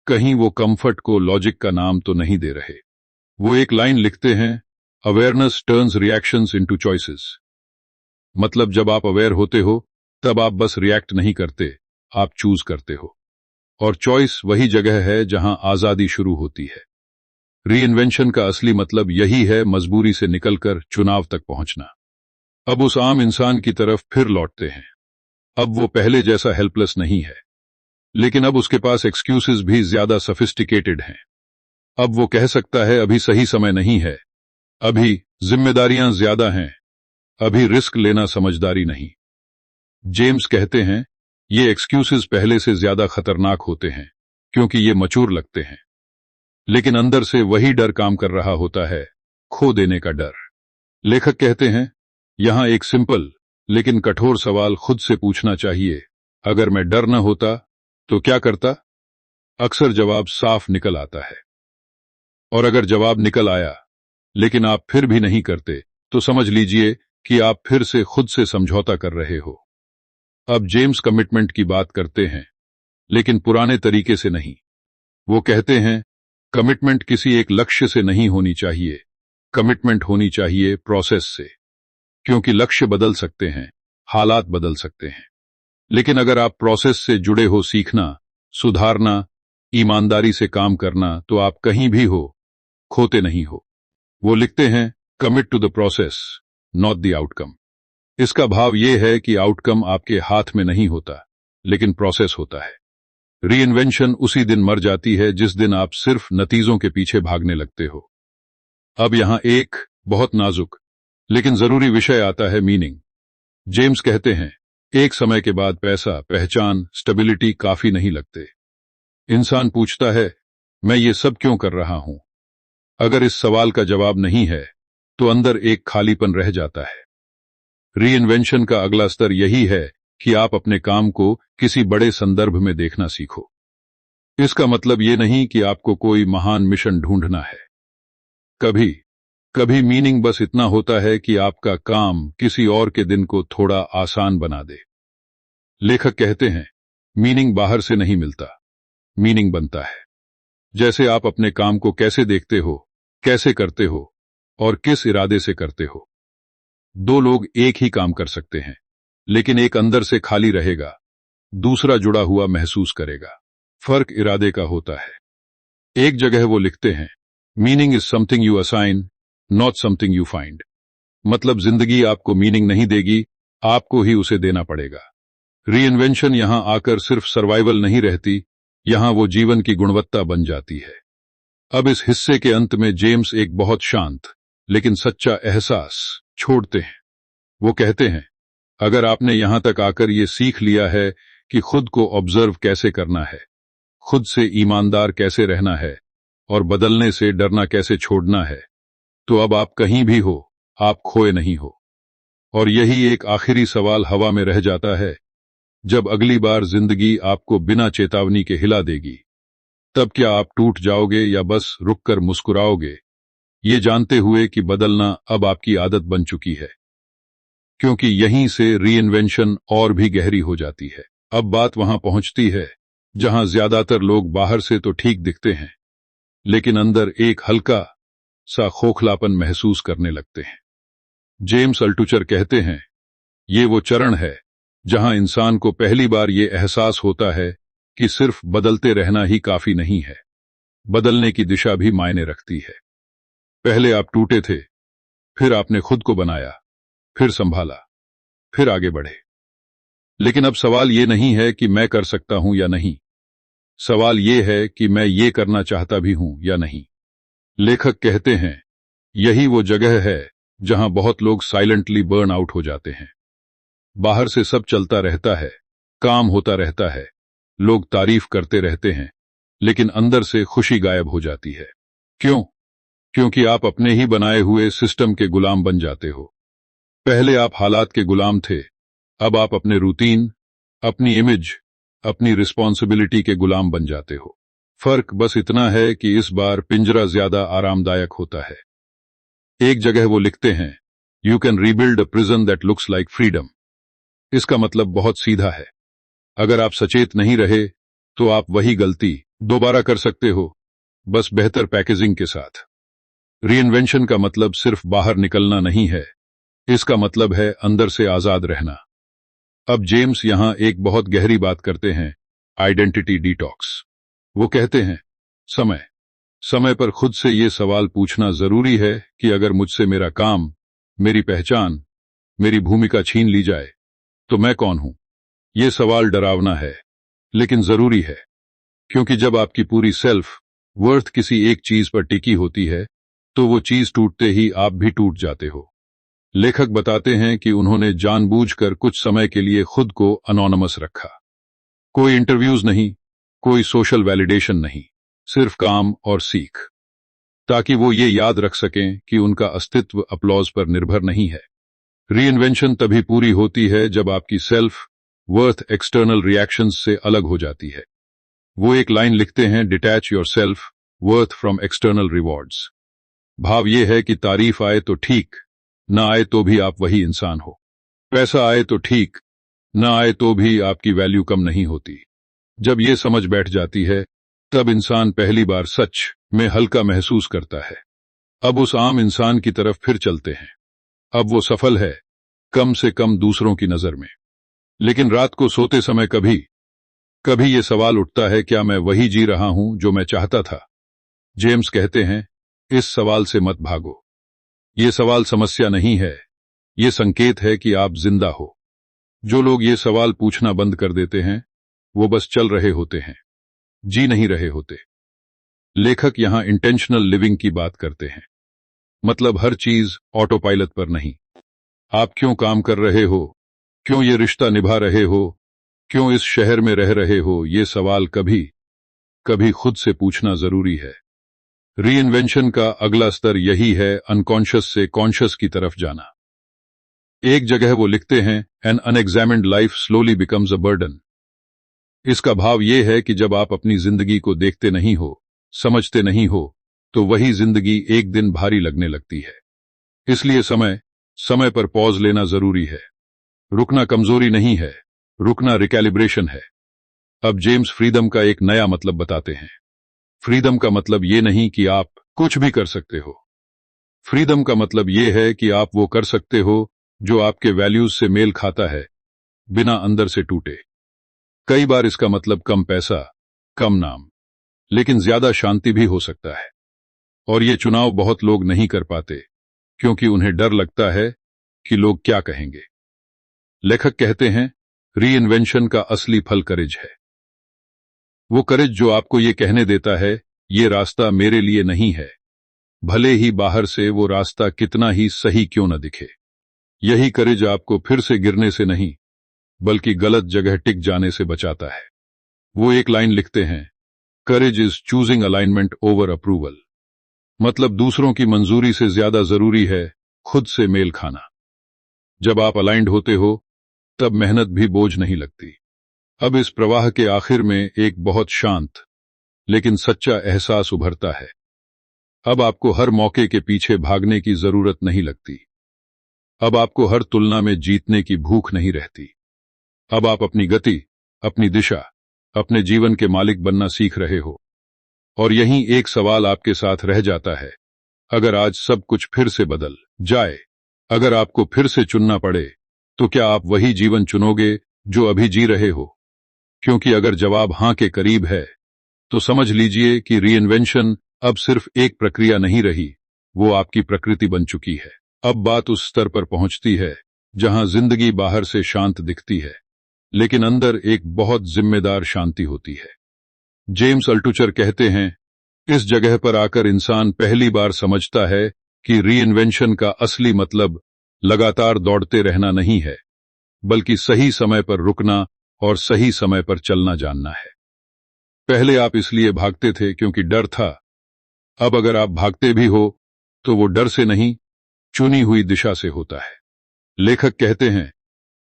कहीं वो कंफर्ट को लॉजिक का नाम तो नहीं दे रहे। वो एक लाइन लिखते हैं, awareness turns reactions into choices. मतलब जब आप अवेयर होते हो, तब आप बस रिएक्ट नहीं करते, आप चूज करते हो। और चॉइस वही जगह है जहां आजादी शुरू होती है। रीइन्वेंशन का असली मतलब यही है, मजबूरी से निकलकर चुनाव तक पहुंचना। अब उस आम इंसान की तरफ फिर लौटते हैं। अब वो पहले जैसा हेल्पलेस नहीं है, लेकिन अब उसके पास एक्सक्यूजेस भी ज्यादा सोफिस्टिकेटेड हैं। अब वो कह सकता है, अभी सही समय नहीं है, अभी जिम्मेदारियां ज्यादा हैं, अभी रिस्क लेना समझदारी नहीं। जेम्स कहते हैं, ये एक्सक्यूजेस पहले से ज्यादा खतरनाक होते हैं, क्योंकि ये मचूर लगते हैं, लेकिन अंदर से वही डर काम कर रहा होता है, खो देने का डर। लेखक कहते हैं, यहां एक सिंपल लेकिन कठोर सवाल खुद से पूछना चाहिए, अगर मैं डर न होता तो क्या करता। अक्सर जवाब साफ निकल आता है, और अगर जवाब निकल आया लेकिन आप फिर भी नहीं करते, तो समझ लीजिए कि आप फिर से खुद से समझौता कर रहे हो। अब जेम्स कमिटमेंट की बात करते हैं, लेकिन पुराने तरीके से नहीं। वो कहते हैं, कमिटमेंट किसी एक लक्ष्य से नहीं होनी चाहिए, कमिटमेंट होनी चाहिए प्रोसेस से। क्योंकि लक्ष्य बदल सकते हैं, हालात बदल सकते हैं, लेकिन अगर आप प्रोसेस से जुड़े हो, सीखना, सुधारना, ईमानदारी से काम करना, तो आप कहीं भी हो, खोते नहीं हो। वो लिखते हैं, commit to the process, not the outcome. इसका भाव यह है कि आउटकम आपके हाथ में नहीं होता, लेकिन प्रोसेस होता है। रीइन्वेंशन उसी दिन मर जाती है जिस दिन आप सिर्फ नतीजों के पीछे भागने लगते हो। अब यहां एक बहुत नाजुक लेकिन जरूरी विषय आता है, मीनिंग। जेम्स कहते हैं, एक समय के बाद पैसा, पहचान, स्टेबिलिटी काफी नहीं लगते। इंसान पूछता है, मैं ये सब क्यों कर रहा हूं। अगर इस सवाल का जवाब नहीं है, तो अंदर एक खालीपन रह जाता है। रीइन्वेंशन का अगला स्तर यही है कि आप अपने काम को किसी बड़े संदर्भ में देखना सीखो। इसका मतलब ये नहीं कि आपको कोई महान मिशन ढूंढना है। कभी कभी मीनिंग बस इतना होता है कि आपका काम किसी और के दिन को थोड़ा आसान बना दे। लेखक कहते हैं, मीनिंग बाहर से नहीं मिलता, मीनिंग बनता है। जैसे आप अपने काम को कैसे देखते हो, कैसे करते हो, और किस इरादे से करते हो। दो लोग एक ही काम कर सकते हैं, लेकिन एक अंदर से खाली रहेगा, दूसरा जुड़ा हुआ महसूस करेगा। फर्क इरादे का होता है। एक जगह वो लिखते हैं, meaning is something you assign, not something you find. मतलब जिंदगी आपको मीनिंग नहीं देगी, आपको ही उसे देना पड़ेगा। रीइन्वेंशन यहां आकर सिर्फ सर्वाइवल नहीं रहती, यहां वो जीवन की गुणवत्ता बन जाती है। अब इस हिस्से के अंत में जेम्स एक बहुत शांत लेकिन सच्चा एहसास छोड़ते हैं। वो कहते हैं, अगर आपने यहां तक आकर ये सीख लिया है कि खुद को ऑब्जर्व कैसे करना है, खुद से ईमानदार कैसे रहना है, और बदलने से डरना कैसे छोड़ना है, तो अब आप कहीं भी हो, आप खोए नहीं हो। और यही एक आखिरी सवाल हवा में रह जाता है, जब अगली बार जिंदगी आपको बिना चेतावनी के हिला देगी, तब क्या आप टूट जाओगे या बस रुककर मुस्कुराओगे, ये जानते हुए कि बदलना अब आपकी आदत बन चुकी है। क्योंकि यहीं से रीइन्वेंशन और भी गहरी हो जाती है। अब बात वहां पहुंचती है जहां ज्यादातर लोग बाहर से तो ठीक दिखते हैं, लेकिन अंदर एक हल्का सा खोखलापन महसूस करने लगते हैं। जेम्स अल्टुचर कहते हैं, ये वो चरण है जहां इंसान को पहली बार ये एहसास होता है कि सिर्फ बदलते रहना ही काफी नहीं है, बदलने की दिशा भी मायने रखती है। पहले आप टूटे थे, फिर आपने खुद को बनाया, फिर संभाला, फिर आगे बढ़े। लेकिन अब सवाल ये नहीं है कि मैं कर सकता हूं या नहीं, सवाल ये है कि मैं ये करना चाहता भी हूं या नहीं। लेखक कहते हैं, यही वो जगह है जहां बहुत लोग साइलेंटली बर्न आउट हो जाते हैं। बाहर से सब चलता रहता है, काम होता रहता है, लोग तारीफ करते रहते हैं, लेकिन अंदर से खुशी गायब हो जाती है। क्यों? क्योंकि आप अपने ही बनाए हुए सिस्टम के गुलाम बन जाते हो। पहले आप हालात के गुलाम थे, अब आप अपने रूटीन, अपनी इमेज, अपनी रिस्पॉन्सिबिलिटी के गुलाम बन जाते हो। फर्क बस इतना है कि इस बार पिंजरा ज्यादा आरामदायक होता है। एक जगह वो लिखते हैं, you can rebuild a prison that looks like freedom. इसका मतलब बहुत सीधा है। अगर आप सचेत नहीं रहे तो आप वही गलती दोबारा कर सकते हो, बस बेहतर पैकेजिंग के साथ। रीइन्वेंशन का मतलब सिर्फ बाहर निकलना नहीं है, इसका मतलब है अंदर से आजाद रहना। अब जेम्स यहां एक बहुत गहरी बात करते हैं, आइडेंटिटी डिटॉक्स। वो कहते हैं, समय समय पर खुद से ये सवाल पूछना जरूरी है कि अगर मुझसे मेरा काम, मेरी पहचान, मेरी भूमिका छीन ली जाए तो मैं कौन हूं। ये सवाल डरावना है, लेकिन जरूरी है, क्योंकि जब आपकी पूरी सेल्फ वर्थ किसी एक चीज पर टिकी होती है तो वो चीज टूटते ही आप भी टूट जाते हो। लेखक बताते हैं कि उन्होंने जानबूझकर कुछ समय के लिए खुद को अनोनिमस रखा। कोई इंटरव्यूज नहीं, कोई सोशल वैलिडेशन नहीं, सिर्फ काम और सीख, ताकि वो ये याद रख सकें कि उनका अस्तित्व अपलॉज पर निर्भर नहीं है। रीइन्वेंशन तभी पूरी होती है जब आपकी सेल्फ वर्थ एक्सटर्नल रिएक्शंस से अलग हो जाती है। वो एक लाइन लिखते हैं, detach your self worth from external rewards. भाव ये है कि तारीफ आए तो ठीक, ना आए तो भी आप वही इंसान हो। पैसा आए तो ठीक, ना आए तो भी आपकी वैल्यू कम नहीं होती। जब ये समझ बैठ जाती है तब इंसान पहली बार सच में हल्का महसूस करता है। अब उस आम इंसान की तरफ फिर चलते हैं। अब वो सफल है, कम से कम दूसरों की नजर में। लेकिन रात को सोते समय कभी कभी ये सवाल उठता है, क्या मैं वही जी रहा हूं जो मैं चाहता था? जेम्स कहते हैं, इस सवाल से मत भागो। ये सवाल समस्या नहीं है, ये संकेत है कि आप जिंदा हो। जो लोग ये सवाल पूछना बंद कर देते हैं वो बस चल रहे होते हैं, जी नहीं रहे होते। लेखक यहां इंटेंशनल लिविंग की बात करते हैं, मतलब हर चीज ऑटो पायलट पर नहीं। आप क्यों काम कर रहे हो, क्यों ये रिश्ता निभा रहे हो, क्यों इस शहर में रह रहे हो, ये सवाल कभी कभी खुद से पूछना जरूरी है। रीइन्वेंशन का अगला स्तर यही है, अनकॉन्शियस से कॉन्शियस की तरफ जाना। एक जगह वो लिखते हैं, an unexamined life slowly becomes a burden. इसका भाव ये है कि जब आप अपनी जिंदगी को देखते नहीं हो, समझते नहीं हो, तो वही जिंदगी एक दिन भारी लगने लगती है। इसलिए समय समय पर पॉज लेना जरूरी है। रुकना कमजोरी नहीं है, रुकना रिकैलिब्रेशन है। अब जेम्स फ्रीडम का एक नया मतलब बताते हैं। फ्रीडम का मतलब ये नहीं कि आप कुछ भी कर सकते हो। फ्रीडम का मतलब ये है कि आप वो कर सकते हो जो आपके वैल्यूज से मेल खाता है, बिना अंदर से टूटे। कई बार इसका मतलब कम पैसा, कम नाम, लेकिन ज्यादा शांति भी हो सकता है। और ये चुनाव बहुत लोग नहीं कर पाते क्योंकि उन्हें डर लगता है कि लोग क्या कहेंगे। लेखक कहते हैं, रीइन्वेंशन का असली फल करेज है। वो करेज जो आपको ये कहने देता है, ये रास्ता मेरे लिए नहीं है, भले ही बाहर से वो रास्ता कितना ही सही क्यों न दिखे। यही करेज आपको फिर से गिरने से नहीं, बल्कि गलत जगह टिक जाने से बचाता है। वो एक लाइन लिखते हैं, courage is choosing alignment over approval. मतलब दूसरों की मंजूरी से ज्यादा जरूरी है खुद से मेल खाना। जब आप अलाइंड होते हो तब मेहनत भी बोझ नहीं लगती। अब इस प्रवाह के आखिर में एक बहुत शांत लेकिन सच्चा एहसास उभरता है। अब आपको हर मौके के पीछे भागने की जरूरत नहीं लगती। अब आपको हर तुलना में जीतने की भूख नहीं रहती। अब आप अपनी गति, अपनी दिशा, अपने जीवन के मालिक बनना सीख रहे हो। और यहीं एक सवाल आपके साथ रह जाता है, अगर आज सब कुछ फिर से बदल जाए, अगर आपको फिर से चुनना पड़े, तो क्या आप वही जीवन चुनोगे जो अभी जी रहे हो? क्योंकि अगर जवाब हां के करीब है तो समझ लीजिए कि रीइन्वेंशन अब सिर्फ एक प्रक्रिया नहीं रही, वो आपकी प्रकृति बन चुकी है। अब बात उस स्तर पर पहुंचती है जहां जिंदगी बाहर से शांत दिखती है, लेकिन अंदर एक बहुत जिम्मेदार शांति होती है। जेम्स अल्टुचर कहते हैं, इस जगह पर आकर इंसान पहली बार समझता है कि रीइन्वेंशन का असली मतलब लगातार दौड़ते रहना नहीं है, बल्कि सही समय पर रुकना और सही समय पर चलना जानना है। पहले आप इसलिए भागते थे क्योंकि डर था। अब अगर आप भागते भी हो तो वो डर से नहीं, चुनी हुई दिशा से होता है। लेखक कहते हैं,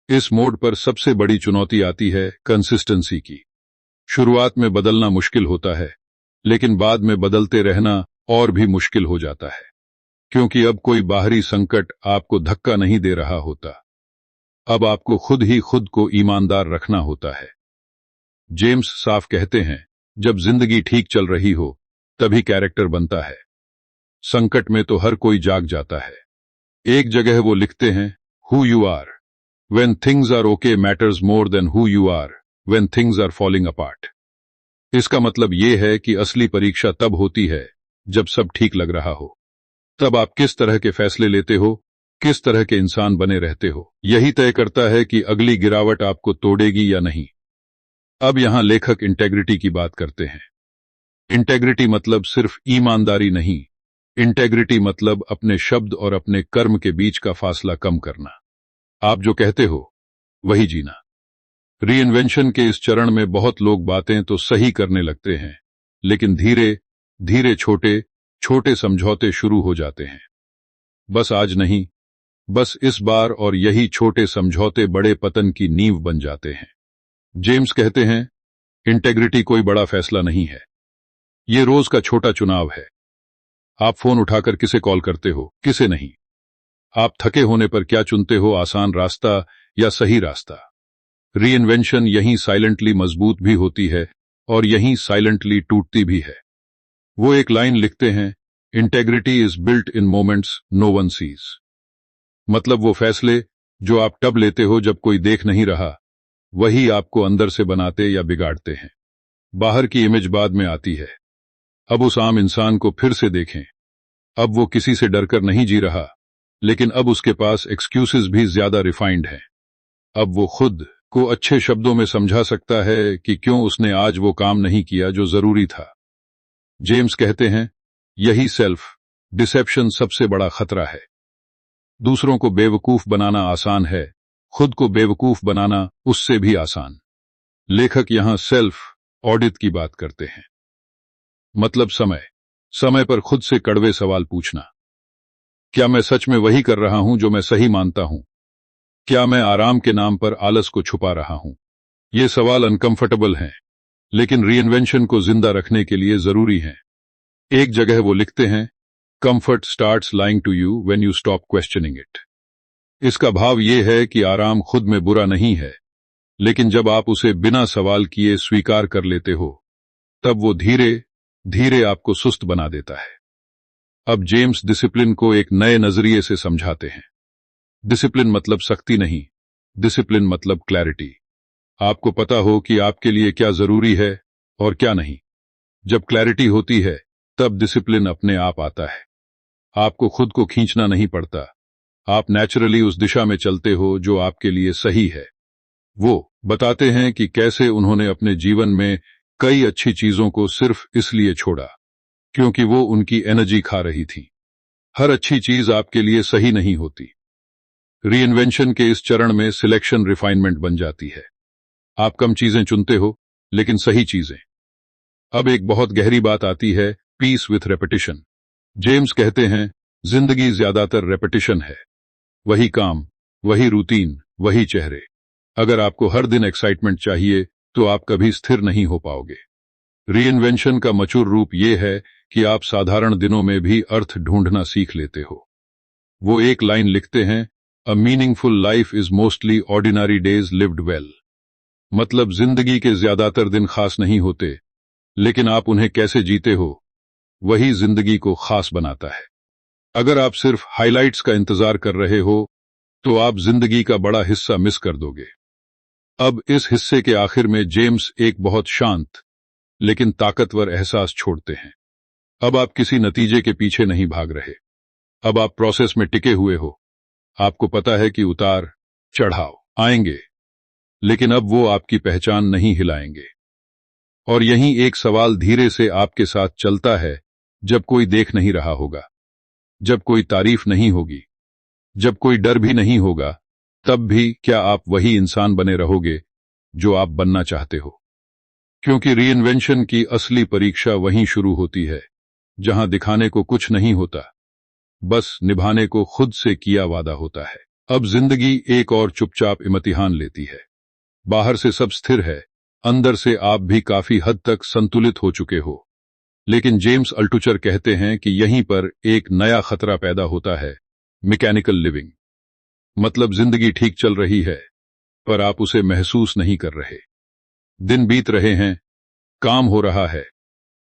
इस मोड़ पर सबसे बड़ी चुनौती आती है कंसिस्टेंसी की। शुरुआत में बदलना मुश्किल होता है, लेकिन बाद में बदलते रहना और भी मुश्किल हो जाता है, क्योंकि अब कोई बाहरी संकट आपको धक्का नहीं दे रहा होता। अब आपको खुद ही खुद को ईमानदार रखना होता है। जेम्स साफ कहते हैं, जब जिंदगी ठीक चल रही हो तभी कैरेक्टर बनता है। संकट में तो हर कोई जाग जाता है। एक जगह वो लिखते हैं, who you are when things are okay matters more than who you are when things are falling apart. इसका मतलब ये है कि असली परीक्षा तब होती है जब सब ठीक लग रहा हो। तब आप किस तरह के फैसले लेते हो, किस तरह के इंसान बने रहते हो, यही तय करता है कि अगली गिरावट आपको तोड़ेगी या नहीं। अब यहां लेखक इंटेग्रिटी की बात करते हैं। इंटेग्रिटी मतलब सिर्फ ईमानदारी नहीं, इंटेग्रिटी मतलब अपने शब्द और अपने कर्म के बीच का फासला कम करना। आप जो कहते हो वही जीना। रीइन्वेंशन के इस चरण में बहुत लोग बातें तो सही करने लगते हैं, लेकिन धीरे धीरे छोटे छोटे समझौते शुरू हो जाते हैं। बस आज नहीं, बस इस बार, और यही छोटे समझौते बड़े पतन की नींव बन जाते हैं। जेम्स कहते हैं, इंटेग्रिटी कोई बड़ा फैसला नहीं है, ये रोज का छोटा चुनाव है। आप फोन उठाकर किसे कॉल करते हो, किसे नहीं। आप थके होने पर क्या चुनते हो, आसान रास्ता या सही रास्ता। रीइन्वेंशन यहीं साइलेंटली मजबूत भी होती है और यहीं साइलेंटली टूटती भी है। वो एक लाइन लिखते हैं, integrity is built in moments no one sees. मतलब वो फैसले जो आप तब लेते हो जब कोई देख नहीं रहा, वही आपको अंदर से बनाते या बिगाड़ते हैं। बाहर की इमेज बाद में आती है। अब उस आम इंसान को फिर से देखें। अब वो किसी से डरकर नहीं जी रहा, लेकिन अब उसके पास एक्सक्यूजेस भी ज्यादा रिफाइंड हैं। अब वो खुद को अच्छे शब्दों में समझा सकता है कि क्यों उसने आज वो काम नहीं किया जो जरूरी था। जेम्स कहते हैं, यही सेल्फ डिसेप्शन सबसे बड़ा खतरा है। दूसरों को बेवकूफ बनाना आसान है, खुद को बेवकूफ बनाना उससे भी आसान। लेखक यहां सेल्फ ऑडिट की बात करते हैं। मतलब समय समय पर खुद से कड़वे सवाल पूछना। क्या मैं सच में वही कर रहा हूं जो मैं सही मानता हूं? क्या मैं आराम के नाम पर आलस को छुपा रहा हूं? ये सवाल अनकंफर्टेबल हैं, लेकिन रीइन्वेंशन को जिंदा रखने के लिए जरूरी हैं। एक जगह वो लिखते हैं, comfort starts lying to you when you stop questioning it. इसका भाव यह है कि आराम खुद में बुरा नहीं है, लेकिन जब आप उसे बिना सवाल किए स्वीकार कर लेते हो, तब वो धीरे धीरे आपको सुस्त बना देता है। अब जेम्स डिसिप्लिन को एक नए नजरिए से समझाते हैं। डिसिप्लिन मतलब सख्ती नहीं, डिसिप्लिन मतलब क्लैरिटी। आपको पता हो कि आपके लिए क्या जरूरी है और क्या नहीं। जब क्लैरिटी होती है, तब डिसिप्लिन अपने आप आता है। आपको खुद को खींचना नहीं पड़ता, आप नेचुरली उस दिशा में चलते हो जो आपके लिए सही है। वो बताते हैं कि कैसे उन्होंने अपने जीवन में कई अच्छी चीजों को सिर्फ इसलिए छोड़ा क्योंकि वो उनकी एनर्जी खा रही थी। हर अच्छी चीज आपके लिए सही नहीं होती। रीइन्वेंशन के इस चरण में सिलेक्शन रिफाइनमेंट बन जाती है। आप कम चीजें चुनते हो, लेकिन सही चीजें। अब एक बहुत गहरी बात आती है, पीस विथ रेपिटिशन। जेम्स कहते हैं, जिंदगी ज्यादातर रेपिटिशन है। वही काम, वही रूटीन, वही चेहरे। अगर आपको हर दिन एक्साइटमेंट चाहिए तो आप कभी स्थिर नहीं हो पाओगे। रीइन्वेंशन का मचुर रूप ये है कि आप साधारण दिनों में भी अर्थ ढूंढना सीख लेते हो। वो एक लाइन लिखते हैं, a meaningful life is mostly ordinary days lived well. मतलब जिंदगी के ज्यादातर दिन खास नहीं होते, लेकिन आप उन्हें कैसे जीते हो, वही जिंदगी को खास बनाता है। अगर आप सिर्फ हाइलाइट्स का इंतजार कर रहे हो, तो आप जिंदगी का बड़ा हिस्सा मिस कर दोगे। अब इस हिस्से के आखिर में जेम्स एक बहुत शांत लेकिन ताकतवर एहसास छोड़ते हैं। अब आप किसी नतीजे के पीछे नहीं भाग रहे। अब आप प्रोसेस में टिके हुए हो। आपको पता है कि उतार चढ़ाव आएंगे, लेकिन अब वो आपकी पहचान नहीं हिलाएंगे। और यहीं एक सवाल धीरे से आपके साथ चलता है, जब कोई देख नहीं रहा होगा, जब कोई तारीफ नहीं होगी, जब कोई डर भी नहीं होगा, तब भी क्या आप वही इंसान बने रहोगे जो आप बनना चाहते हो? क्योंकि रीइन्वेंशन की असली परीक्षा वहीं शुरू होती है, जहां दिखाने को कुछ नहीं होता, बस निभाने को खुद से किया वादा होता है। अब जिंदगी एक और चुपचाप इम्तिहान लेती है। बाहर से सब स्थिर है, अंदर से आप भी काफी हद तक संतुलित हो चुके हो। लेकिन जेम्स अल्टुचर कहते हैं कि यहीं पर एक नया खतरा पैदा होता है, मैकेनिकल लिविंग। मतलब जिंदगी ठीक चल रही है, पर आप उसे महसूस नहीं कर रहे। दिन बीत रहे हैं, काम हो रहा है,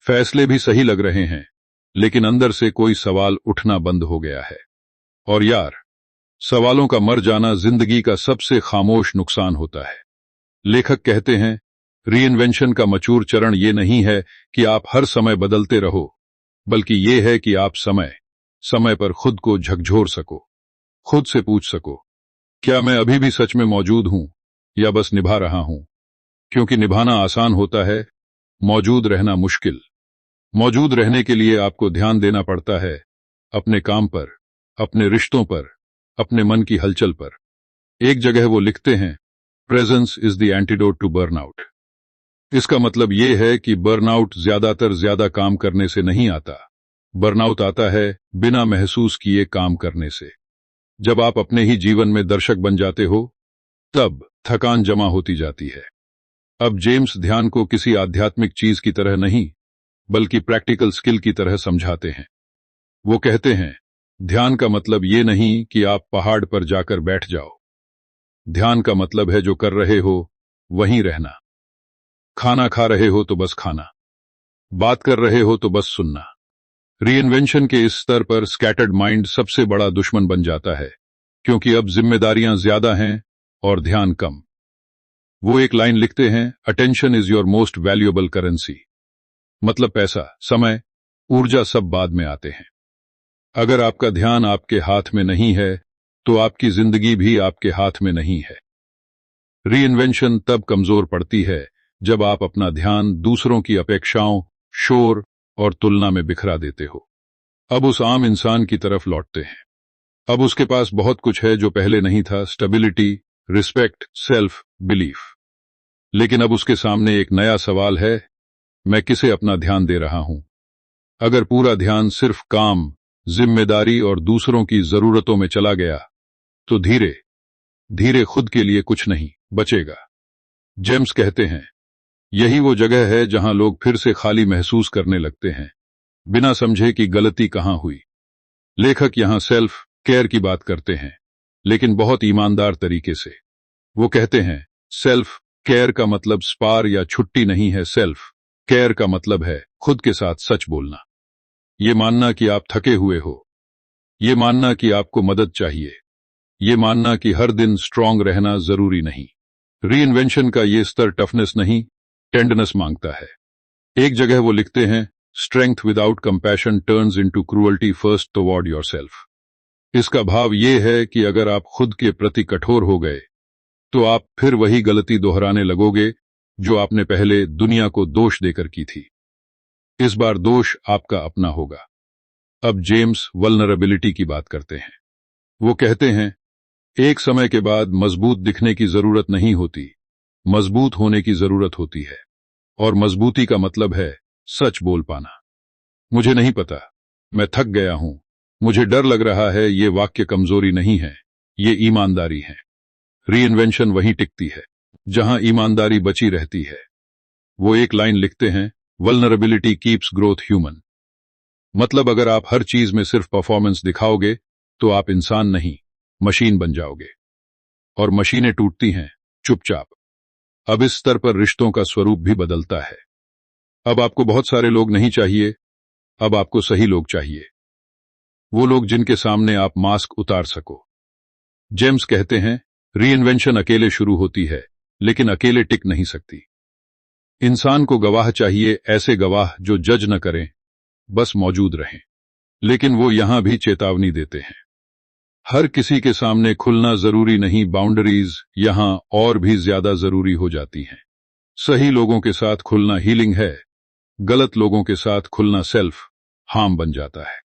फैसले भी सही लग रहे हैं, लेकिन अंदर से कोई सवाल उठना बंद हो गया है। और यार, सवालों का मर जाना जिंदगी का सबसे खामोश नुकसान होता है। लेखक कहते हैं, रीइन्वेंशन का मचूर चरण ये नहीं है कि आप हर समय बदलते रहो, बल्कि ये है कि आप समय समय पर खुद को झकझोर सको, खुद से पूछ सको, क्या मैं अभी भी सच में मौजूद हूं या बस निभा रहा हूं? क्योंकि निभाना आसान होता है, मौजूद रहना मुश्किल। मौजूद रहने के लिए आपको ध्यान देना पड़ता है अपने काम पर, अपने रिश्तों पर, अपने मन की हलचल पर। एक जगह वो लिखते हैं, presence is the antidote to burnout. इसका मतलब यह है कि बर्नआउट ज्यादा काम करने से नहीं आता। बर्नआउट आता है बिना महसूस किए काम करने से। जब आप अपने ही जीवन में दर्शक बन जाते हो, तब थकान जमा होती जाती है। अब जेम्स ध्यान को किसी आध्यात्मिक चीज की तरह नहीं, बल्कि प्रैक्टिकल स्किल की तरह समझाते हैं। वो कहते हैं, ध्यान का मतलब ये नहीं कि आप पहाड़ पर जाकर बैठ जाओ। ध्यान का मतलब है जो कर रहे हो वहीं रहना। खाना खा रहे हो तो बस खाना, बात कर रहे हो तो बस सुनना। रीइन्वेंशन के इस स्तर पर स्कैटर्ड माइंड सबसे बड़ा दुश्मन बन जाता है, क्योंकि अब जिम्मेदारियां ज्यादा हैं और ध्यान कम। वो एक लाइन लिखते हैं, attention is your most valuable currency. मतलब पैसा, समय, ऊर्जा सब बाद में आते हैं। अगर आपका ध्यान आपके हाथ में नहीं है, तो आपकी जिंदगी भी आपके हाथ में नहीं है। रीइन्वेंशन तब कमजोर पड़ती है जब आप अपना ध्यान दूसरों की अपेक्षाओं, शोर और तुलना में बिखरा देते हो। अब उस आम इंसान की तरफ लौटते हैं। अब उसके पास बहुत कुछ है जो पहले नहीं था, स्टेबिलिटी, रिस्पेक्ट, सेल्फ बिलीफ। लेकिन अब उसके सामने एक नया सवाल है, मैं किसे अपना ध्यान दे रहा हूं? अगर पूरा ध्यान सिर्फ काम, जिम्मेदारी और दूसरों की जरूरतों में चला गया, तो धीरे धीरे खुद के लिए कुछ नहीं बचेगा। जेम्स कहते हैं, यही वो जगह है जहां लोग फिर से खाली महसूस करने लगते हैं, बिना समझे कि गलती कहां हुई। लेखक यहां सेल्फ केयर की बात करते हैं, लेकिन बहुत ईमानदार तरीके से। वो कहते हैं, सेल्फ केयर का मतलब स्पार या छुट्टी नहीं है। सेल्फ केयर का मतलब है खुद के साथ सच बोलना। ये मानना कि आप थके हुए हो, ये मानना कि आपको मदद चाहिए, ये मानना कि हर दिन स्ट्रांग रहना जरूरी नहीं। रीइन्वेंशन का ये स्तर टफनेस नहीं, टेंडरनेस मांगता है। एक जगह वो लिखते हैं, strength without compassion turns into cruelty first toward yourself. इसका भाव ये है कि अगर आप खुद के प्रति कठोर हो गए, तो आप फिर वही गलती दोहराने लगोगे जो आपने पहले दुनिया को दोष देकर की थी। इस बार दोष आपका अपना होगा। अब जेम्स वल्नरेबिलिटी की बात करते हैं। वो कहते हैं, एक समय के बाद मजबूत दिखने की जरूरत नहीं होती, मजबूत होने की जरूरत होती है। और मजबूती का मतलब है सच बोल पाना। मुझे नहीं पता, मैं थक गया हूं, मुझे डर लग रहा है, ये वाक्य कमजोरी नहीं है, ये ईमानदारी है। रीइन्वेंशन वहीं टिकती है जहां ईमानदारी बची रहती है। वो एक लाइन लिखते हैं, वल्नरेबिलिटी कीप्स ग्रोथ ह्यूमन। मतलब अगर आप हर चीज में सिर्फ परफॉर्मेंस दिखाओगे, तो आप इंसान नहीं, मशीन बन जाओगे। और मशीनें टूटती हैं चुपचाप। अब इस स्तर पर रिश्तों का स्वरूप भी बदलता है। अब आपको बहुत सारे लोग नहीं चाहिए, अब आपको सही लोग चाहिए। वो लोग जिनके सामने आप मास्क उतार सको। जेम्स कहते हैं, रीइन्वेंशन अकेले शुरू होती है, लेकिन अकेले टिक नहीं सकती। इंसान को गवाह चाहिए, ऐसे गवाह जो जज न करें, बस मौजूद रहें। लेकिन वो यहां भी चेतावनी देते हैं, हर किसी के सामने खुलना जरूरी नहीं, बाउंड्रीज यहां और भी ज्यादा जरूरी हो जाती हैं। सही लोगों के साथ खुलना हीलिंग है, गलत लोगों के साथ खुलना सेल्फ हार्म बन जाता है।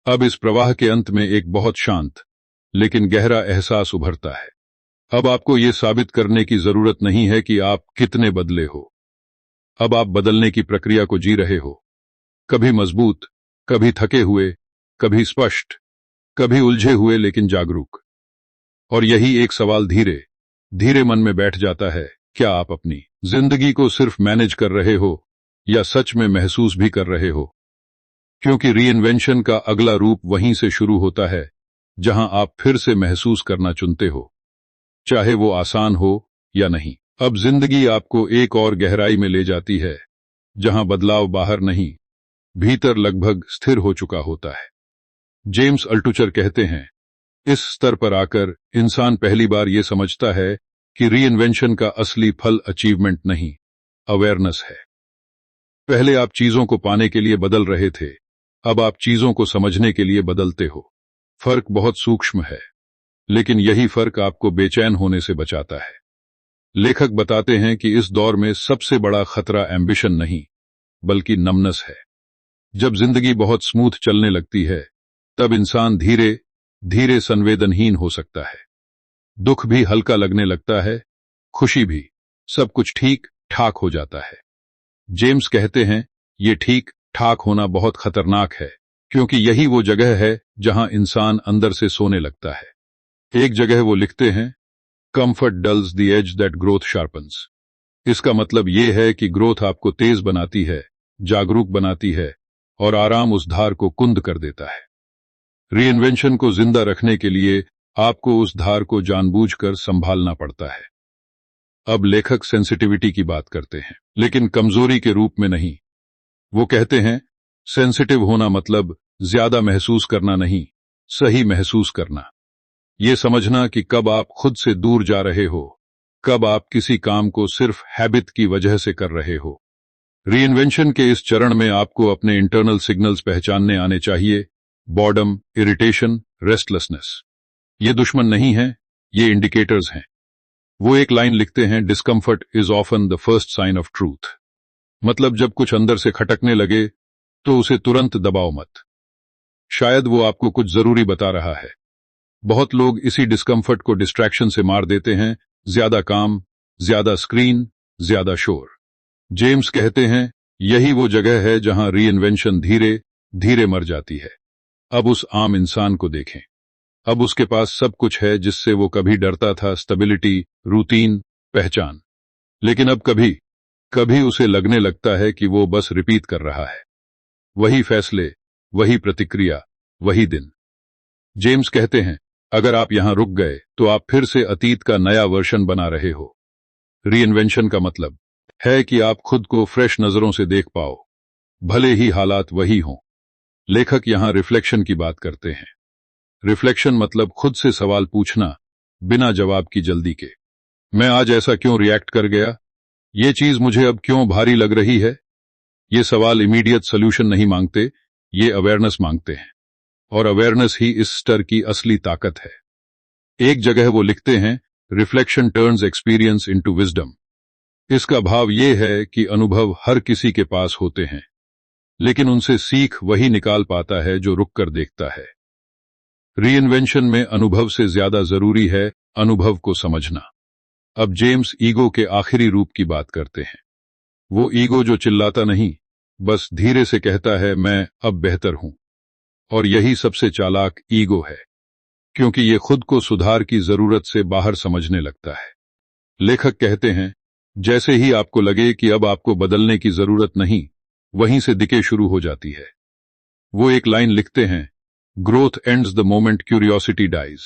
अब इस प्रवाह के अंत में एक बहुत शांत लेकिन गहरा एहसास उभरता है। अब आपको यह साबित करने की जरूरत नहीं है कि आप कितने बदले हो। अब आप बदलने की प्रक्रिया को जी रहे हो, कभी मजबूत, कभी थके हुए, कभी स्पष्ट, कभी उलझे हुए लेकिन जागरूक। और यही एक सवाल धीरे धीरे मन में बैठ जाता है, क्या आप अपनी जिंदगी को सिर्फ मैनेज कर रहे हो या सच में महसूस भी कर रहे हो? क्योंकि रीइन्वेंशन का अगला रूप वहीं से शुरू होता है जहां आप फिर से महसूस करना चुनते हो, चाहे वो आसान हो या नहीं। अब जिंदगी आपको एक और गहराई में ले जाती है जहां बदलाव बाहर नहीं, भीतर लगभग स्थिर हो चुका होता है। जेम्स अल्टुचर कहते हैं, इस स्तर पर आकर इंसान पहली बार यह समझता है कि रीइन्वेंशन का असली फल अचीवमेंट नहीं, अवेयरनेस है। पहले आप चीजों को पाने के लिए बदल रहे थे, अब आप चीजों को समझने के लिए बदलते हो। फर्क बहुत सूक्ष्म है, लेकिन यही फर्क आपको बेचैन होने से बचाता है। लेखक बताते हैं कि इस दौर में सबसे बड़ा खतरा एम्बिशन नहीं, बल्कि नमनेस है। जब जिंदगी बहुत स्मूथ चलने लगती है, तब इंसान धीरे धीरे संवेदनहीन हो सकता है। दुख भी हल्का लगने लगता है, खुशी भी, सब कुछ ठीक ठाक हो जाता है। जेम्स कहते हैं, ये ठीक ठाक होना बहुत खतरनाक है, क्योंकि यही वो जगह है जहां इंसान अंदर से सोने लगता है। एक जगह वो लिखते हैं, comfort dulls the edge that growth sharpens. इसका मतलब यह है कि ग्रोथ आपको तेज बनाती है, जागरूक बनाती है, और आराम उस धार को कुंद कर देता है। रीइन्वेंशन को जिंदा रखने के लिए आपको उस धार को जानबूझकर संभालना पड़ता है। अब लेखक सेंसिटिविटी की बात करते हैं, लेकिन कमजोरी के रूप में नहीं। वो कहते हैं, सेंसिटिव होना मतलब ज्यादा महसूस करना नहीं, सही महसूस करना। ये समझना कि कब आप खुद से दूर जा रहे हो, कब आप किसी काम को सिर्फ हैबिट की वजह से कर रहे हो। रीइन्वेंशन के इस चरण में आपको अपने इंटरनल सिग्नल्स पहचानने आने चाहिए। बॉर्डम, इरिटेशन, रेस्टलेसनेस, ये दुश्मन नहीं है, ये इंडिकेटर्स हैं। वो एक लाइन लिखते हैं, discomfort is often the first sign of truth. मतलब जब कुछ अंदर से खटकने लगे तो उसे तुरंत दबाओ मत। शायद वो आपको कुछ जरूरी बता रहा है। बहुत लोग इसी डिस्कम्फर्ट को डिस्ट्रैक्शन से मार देते हैं, ज्यादा काम, ज्यादा स्क्रीन, ज्यादा शोर। जेम्स कहते हैं, यही वो जगह है जहां रीइन्वेंशन धीरे धीरे मर जाती है। अब उस आम इंसान को देखें। अब उसके पास सब कुछ है जिससे वो कभी डरता था, स्टेबिलिटी, रूटीन, पहचान। लेकिन अब कभी कभी उसे लगने लगता है कि वो बस रिपीट कर रहा है, वही फैसले, वही प्रतिक्रिया, वही दिन। जेम्स कहते हैं, अगर आप यहां रुक गए तो आप फिर से अतीत का नया वर्जन बना रहे हो। रीइन्वेंशन का मतलब है कि आप खुद को फ्रेश नजरों से देख पाओ, भले ही हालात वही हों। लेखक यहां रिफ्लेक्शन की बात करते हैं। रिफ्लेक्शन मतलब खुद से सवाल पूछना, बिना जवाब की जल्दी के। मैं आज ऐसा क्यों रिएक्ट कर गया? ये चीज मुझे अब क्यों भारी लग रही है? ये सवाल इमीडिएट सोल्यूशन नहीं मांगते, ये अवेयरनेस मांगते हैं। और अवेयरनेस ही इस स्तर की असली ताकत है। एक जगह वो लिखते हैं, reflection turns experience into wisdom. इसका भाव ये है कि अनुभव हर किसी के पास होते हैं, लेकिन उनसे सीख वही निकाल पाता है जो रुककर देखता है। रीइन्वेंशन में अनुभव से ज्यादा जरूरी है अनुभव को समझना। अब जेम्स ईगो के आखिरी रूप की बात करते हैं। वो ईगो जो चिल्लाता नहीं, बस धीरे से कहता है, मैं अब बेहतर हूं। और यही सबसे चालाक ईगो है, क्योंकि ये खुद को सुधार की जरूरत से बाहर समझने लगता है। लेखक कहते हैं, जैसे ही आपको लगे कि अब आपको बदलने की जरूरत नहीं, वहीं से दिखे शुरू हो जाती है। वो एक लाइन लिखते हैं, growth ends the moment curiosity dies.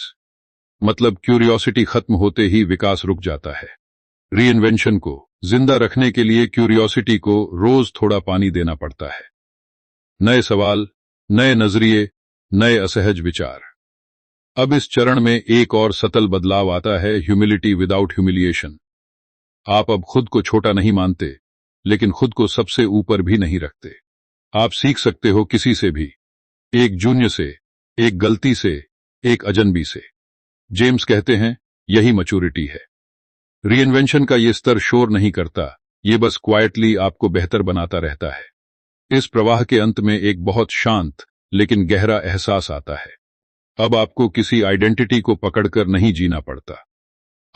मतलब क्यूरियोसिटी खत्म होते ही विकास रुक जाता है। रीइन्वेंशन को जिंदा रखने के लिए क्यूरियोसिटी को रोज थोड़ा पानी देना पड़ता है। नए सवाल, नए नजरिए, नए असहज विचार। अब इस चरण में एक और सतल बदलाव आता है, ह्यूमिलिटी विदाउट ह्यूमिलिएशन। आप अब खुद को छोटा नहीं मानते, लेकिन खुद को सबसे ऊपर भी नहीं रखते। आप सीख सकते हो किसी से भी, एक जूनियर से, एक गलती से, एक अजनबी से। जेम्स कहते हैं, यही मैच्योरिटी है। रीइन्वेंशन का ये स्तर शोर नहीं करता, ये बस क्वाइटली आपको बेहतर बनाता रहता है। इस प्रवाह के अंत में एक बहुत शांत लेकिन गहरा एहसास आता है। अब आपको किसी आइडेंटिटी को पकड़कर नहीं जीना पड़ता।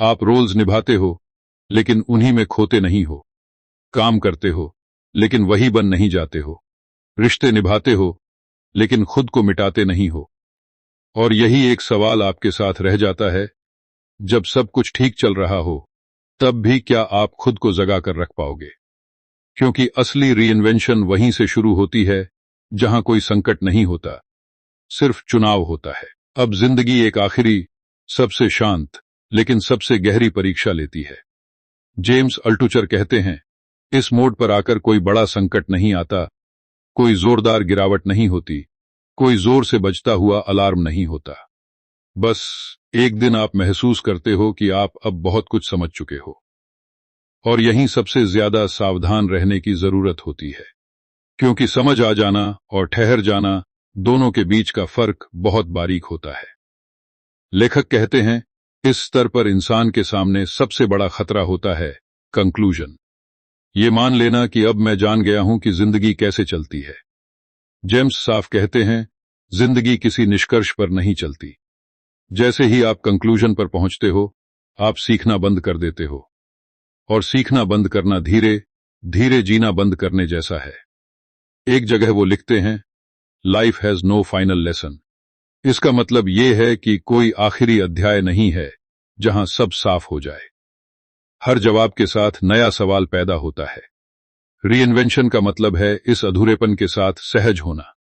आप रोल्स निभाते हो, लेकिन उन्हीं में खोते नहीं हो। काम करते हो, लेकिन वही बन नहीं जाते हो। रिश्ते निभाते हो, लेकिन खुद को मिटाते नहीं हो। और यही एक सवाल आपके साथ रह जाता है, जब सब कुछ ठीक चल रहा हो, तब भी क्या आप खुद को जगा कर रख पाओगे? क्योंकि असली रीइन्वेंशन वहीं से शुरू होती है, जहां कोई संकट नहीं होता, सिर्फ चुनाव होता है। अब जिंदगी एक आखिरी, सबसे शांत लेकिन सबसे गहरी परीक्षा लेती है। जेम्स अल्टुचर कहते हैं, इस मोड़ पर आकर कोई बड़ा संकट नहीं आता, कोई जोरदार गिरावट नहीं होती, कोई जोर से बजता हुआ अलार्म नहीं होता। बस एक दिन आप महसूस करते हो कि आप अब बहुत कुछ समझ चुके हो। और यहीं सबसे ज्यादा सावधान रहने की जरूरत होती है, क्योंकि समझ आ जाना और ठहर जाना दोनों के बीच का फर्क बहुत बारीक होता है। लेखक कहते हैं, इस स्तर पर इंसान के सामने सबसे बड़ा खतरा होता है कंक्लूजन। ये मान लेना कि अब मैं जान गया हूं कि जिंदगी कैसे चलती है। जेम्स साफ कहते हैं, जिंदगी किसी निष्कर्ष पर नहीं चलती। जैसे ही आप कंक्लूजन पर पहुंचते हो, आप सीखना बंद कर देते हो। और सीखना बंद करना धीरे धीरे जीना बंद करने जैसा है। एक जगह वो लिखते हैं, life has no final lesson. इसका मतलब ये है कि कोई आखिरी अध्याय नहीं है जहां सब साफ हो जाए। हर जवाब के साथ नया सवाल पैदा होता है। रीइन्वेंशन का मतलब है इस अधूरेपन के साथ सहज होना।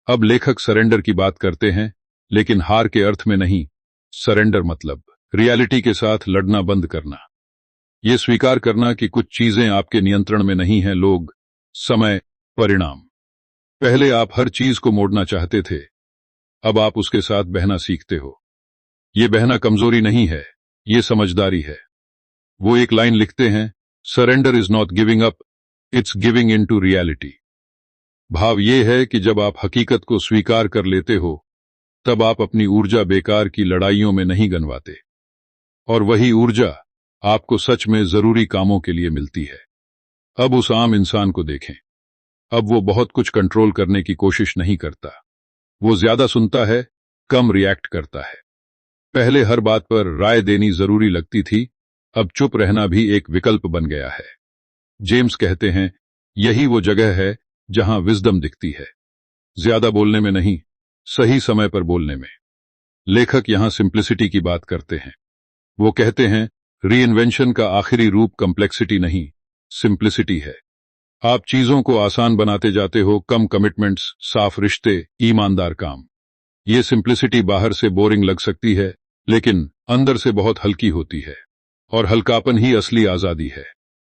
अब लेखक सरेंडर की बात करते हैं, लेकिन हार के अर्थ में नहीं। सरेंडर मतलब रियलिटी के साथ लड़ना बंद करना। यह स्वीकार करना कि कुछ चीजें आपके नियंत्रण में नहीं हैं, लोग, समय, परिणाम। पहले आप हर चीज को मोड़ना चाहते थे, अब आप उसके साथ बहना सीखते हो। ये बहना कमजोरी नहीं है, ये समझदारी है। वो एक लाइन लिखते हैं, surrender is not giving up, it's giving in to reality. भाव यह है कि जब आप हकीकत को स्वीकार कर लेते हो, तब आप अपनी ऊर्जा बेकार की लड़ाइयों में नहीं गंवाते। और वही ऊर्जा आपको सच में जरूरी कामों के लिए मिलती है। अब उस आम इंसान को देखें। अब वो बहुत कुछ कंट्रोल करने की कोशिश नहीं करता। वो ज्यादा सुनता है, कम रिएक्ट करता है। पहले हर बात पर राय देनी जरूरी लगती थी, अब चुप रहना भी एक विकल्प बन गया है। जेम्स कहते हैं, यही वो जगह है जहां विजडम दिखती है। ज्यादा बोलने में नहीं, सही समय पर बोलने में। लेखक यहां सिंप्लिसिटी की बात करते हैं। वो कहते हैं, रीइन्वेंशन का आखिरी रूप कॉम्प्लेक्सिटी नहीं, सिंप्लिसिटी है। आप चीजों को आसान बनाते जाते हो, कम कमिटमेंट्स, साफ रिश्ते, ईमानदार काम। ये सिंप्लिसिटी बाहर से बोरिंग लग सकती है, लेकिन अंदर से बहुत हल्की होती है। और हल्कापन ही असली आजादी है।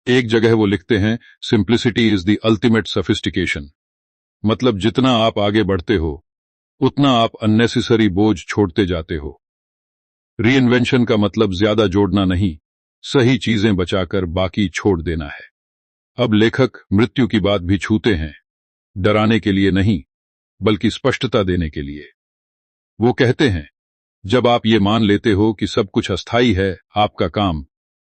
एक जगह वो लिखते हैं, simplicity is the ultimate sophistication. मतलब जितना आप आगे बढ़ते हो, उतना आप अननेसेसरी बोझ छोड़ते जाते हो। रीइन्वेंशन का मतलब ज्यादा जोड़ना नहीं, सही चीजें बचाकर बाकी छोड़ देना है। अब लेखक मृत्यु की बात भी छूते हैं, डराने के लिए नहीं, बल्कि स्पष्टता देने के लिए। वो कहते हैं, जब आप ये मान लेते हो कि सब कुछ अस्थायी है, आपका काम,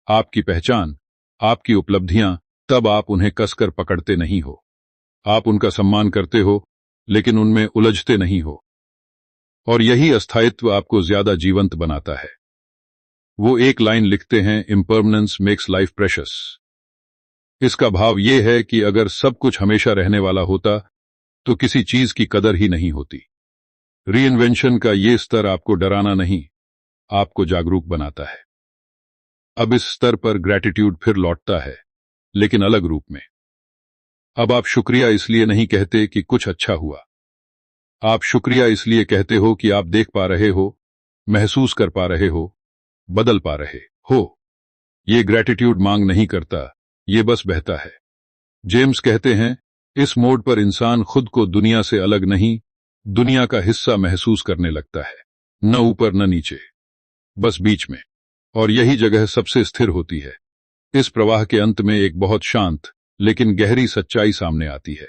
आपकी पहचान, आपकी उपलब्धियां, तब आप उन्हें कसकर पकड़ते नहीं हो। आप उनका सम्मान करते हो, लेकिन उनमें उलझते नहीं हो। और यही अस्थायित्व आपको ज्यादा जीवंत बनाता है। वो एक लाइन लिखते हैं, इम्परमानेंस मेक्स लाइफ प्रेशियस। इसका भाव यह है कि अगर सब कुछ हमेशा रहने वाला होता, तो किसी चीज की कदर ही नहीं होती। रीइन्वेंशन का ये स्तर आपको डराना नहीं, आपको जागरूक बनाता है। अब इस स्तर पर ग्रैटिट्यूड फिर लौटता है, लेकिन अलग रूप में। अब आप शुक्रिया इसलिए नहीं कहते कि कुछ अच्छा हुआ। आप शुक्रिया इसलिए कहते हो कि आप देख पा रहे हो, महसूस कर पा रहे हो, बदल पा रहे हो। ये ग्रैटिट्यूड मांग नहीं करता, ये बस बहता है। जेम्स कहते हैं, इस मोड़ पर इंसान खुद को दुनिया से अलग नहीं, दुनिया का हिस्सा महसूस करने लगता है। न ऊपर न नीचे, बस बीच में। और यही जगह सबसे स्थिर होती है। इस प्रवाह के अंत में एक बहुत शांत लेकिन गहरी सच्चाई सामने आती है।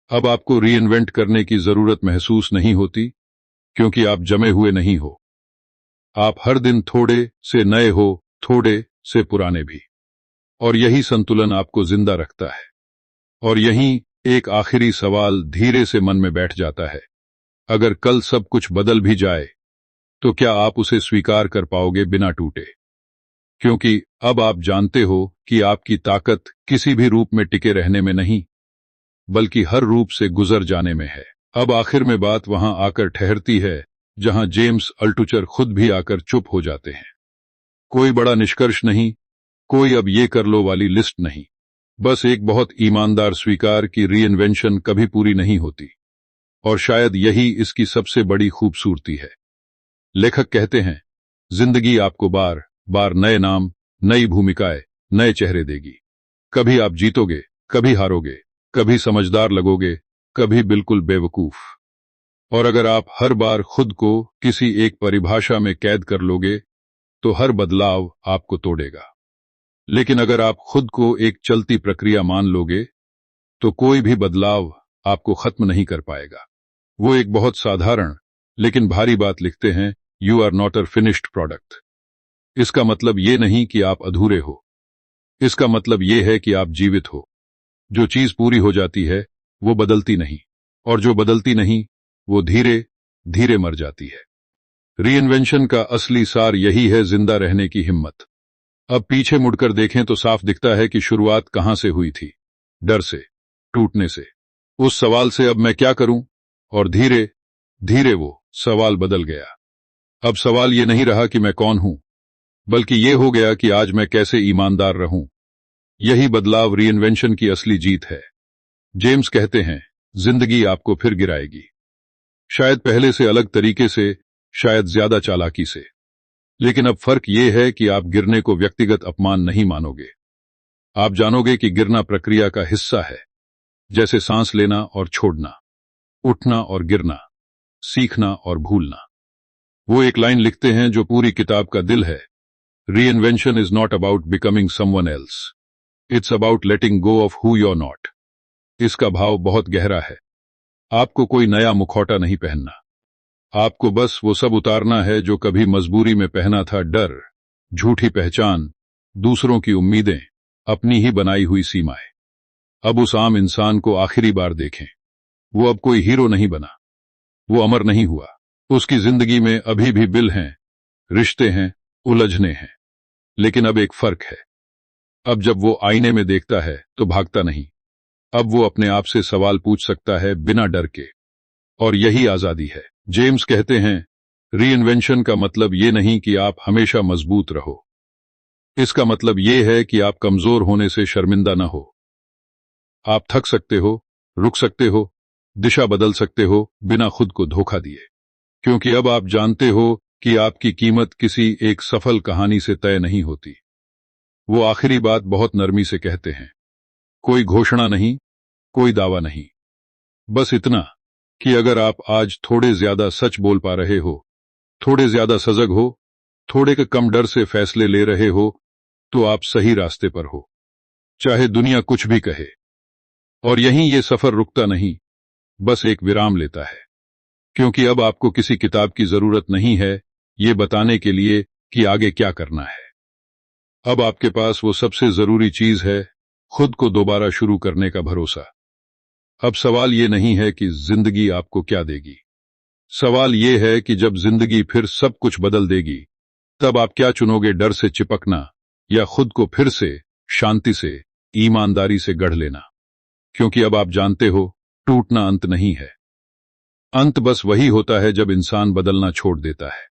अब आपको रीइन्वेंट करने की जरूरत महसूस नहीं होती, क्योंकि आप जमे हुए नहीं हो। आप हर दिन थोड़े से नए हो, थोड़े से पुराने भी। और यही संतुलन आपको जिंदा रखता है। और यहीं एक आखिरी सवाल धीरे से मन में बैठ जाता है। अगर कल सब कुछ बदल भी जाए तो क्या आप उसे स्वीकार कर पाओगे बिना टूटे? क्योंकि अब आप जानते हो कि आपकी ताकत किसी भी रूप में टिके रहने में नहीं, बल्कि हर रूप से गुजर जाने में है। अब आखिर में बात वहां आकर ठहरती है जहां जेम्स अल्टुचर खुद भी आकर चुप हो जाते हैं। कोई बड़ा निष्कर्ष नहीं, कोई अब ये कर लो वाली लिस्ट नहीं, बस एक बहुत ईमानदार स्वीकार कि रीइन्वेंशन कभी पूरी नहीं होती। और शायद यही इसकी सबसे बड़ी खूबसूरती है। लेखक कहते हैं, जिंदगी आपको बार बार नए नाम, नई भूमिकाएं, नए चेहरे देगी। कभी आप जीतोगे, कभी हारोगे, कभी समझदार लगोगे, कभी बिल्कुल बेवकूफ। और अगर आप हर बार खुद को किसी एक परिभाषा में कैद कर लोगे तो हर बदलाव आपको तोड़ेगा। लेकिन अगर आप खुद को एक चलती प्रक्रिया मान लोगे तो कोई भी बदलाव आपको खत्म नहीं कर पाएगा। वो एक बहुत साधारण लेकिन भारी बात लिखते हैं, you are not a finished product. इसका मतलब ये नहीं कि आप अधूरे हो, इसका मतलब ये है कि आप जीवित हो। जो चीज पूरी हो जाती है वो बदलती नहीं, और जो बदलती नहीं वो धीरे धीरे मर जाती है। रीइन्वेंशन का असली सार यही है, जिंदा रहने की हिम्मत। अब पीछे मुड़कर देखें तो साफ दिखता है कि शुरुआत कहां से हुई थी। डर से, टूटने से, उस सवाल से अब मैं क्या करूं। और धीरे धीरे वो सवाल बदल गया। अब सवाल ये नहीं रहा कि मैं कौन हूं, बल्कि ये हो गया कि आज मैं कैसे ईमानदार रहूं। यही बदलाव रीइन्वेंशन की असली जीत है। जेम्स कहते हैं, जिंदगी आपको फिर गिराएगी, शायद पहले से अलग तरीके से, शायद ज्यादा चालाकी से। लेकिन अब फर्क यह है कि आप गिरने को व्यक्तिगत अपमान नहीं मानोगे। आप जानोगे कि गिरना प्रक्रिया का हिस्सा है, जैसे सांस लेना और छोड़ना, उठना और गिरना, सीखना और भूलना। वो एक लाइन लिखते हैं जो पूरी किताब का दिल है, reinvention is not about becoming someone else, it's about letting go of who you are not. इसका भाव बहुत गहरा है। आपको कोई नया मुखौटा नहीं पहनना, आपको बस वो सब उतारना है जो कभी मजबूरी में पहना था। डर, झूठी पहचान, दूसरों की उम्मीदें, अपनी ही बनाई हुई सीमाएं। अब उस आम इंसान को आखिरी बार देखें। वो अब कोई हीरो नहीं बना, वो अमर नहीं हुआ। उसकी जिंदगी में अभी भी बिल हैं, रिश्ते हैं, उलझने हैं। लेकिन अब एक फर्क है। अब जब वो आईने में देखता है तो भागता नहीं, अब वो अपने आप से सवाल पूछ सकता है बिना डर के। और यही आजादी है। जेम्स कहते हैं, रीइन्वेंशन का मतलब ये नहीं कि आप हमेशा मजबूत रहो, इसका मतलब ये है कि आप कमजोर होने से शर्मिंदा न हो। आप थक सकते हो, रुक सकते हो, दिशा बदल सकते हो बिना खुद को धोखा दिए। क्योंकि अब आप जानते हो कि आपकी कीमत किसी एक सफल कहानी से तय नहीं होती। वो आखिरी बात बहुत नरमी से कहते हैं, कोई घोषणा नहीं, कोई दावा नहीं, बस इतना कि अगर आप आज थोड़े ज्यादा सच बोल पा रहे हो, थोड़े ज्यादा सजग हो, थोड़े के कम डर से फैसले ले रहे हो, तो आप सही रास्ते पर हो, चाहे दुनिया कुछ भी कहे। और यहीं ये सफर रुकता नहीं, बस एक विराम लेता है। क्योंकि अब आपको किसी किताब की जरूरत नहीं है ये बताने के लिए कि आगे क्या करना है। अब आपके पास वो सबसे जरूरी चीज है, खुद को दोबारा शुरू करने का भरोसा। अब सवाल ये नहीं है कि जिंदगी आपको क्या देगी, सवाल ये है कि जब जिंदगी फिर सब कुछ बदल देगी तब आप क्या चुनोगे, डर से चिपकना या खुद को फिर से शांति से, ईमानदारी से गढ़ लेना। क्योंकि अब आप जानते हो, टूटना अंत नहीं है। अंत बस वही होता है जब इंसान बदलना छोड़ देता है।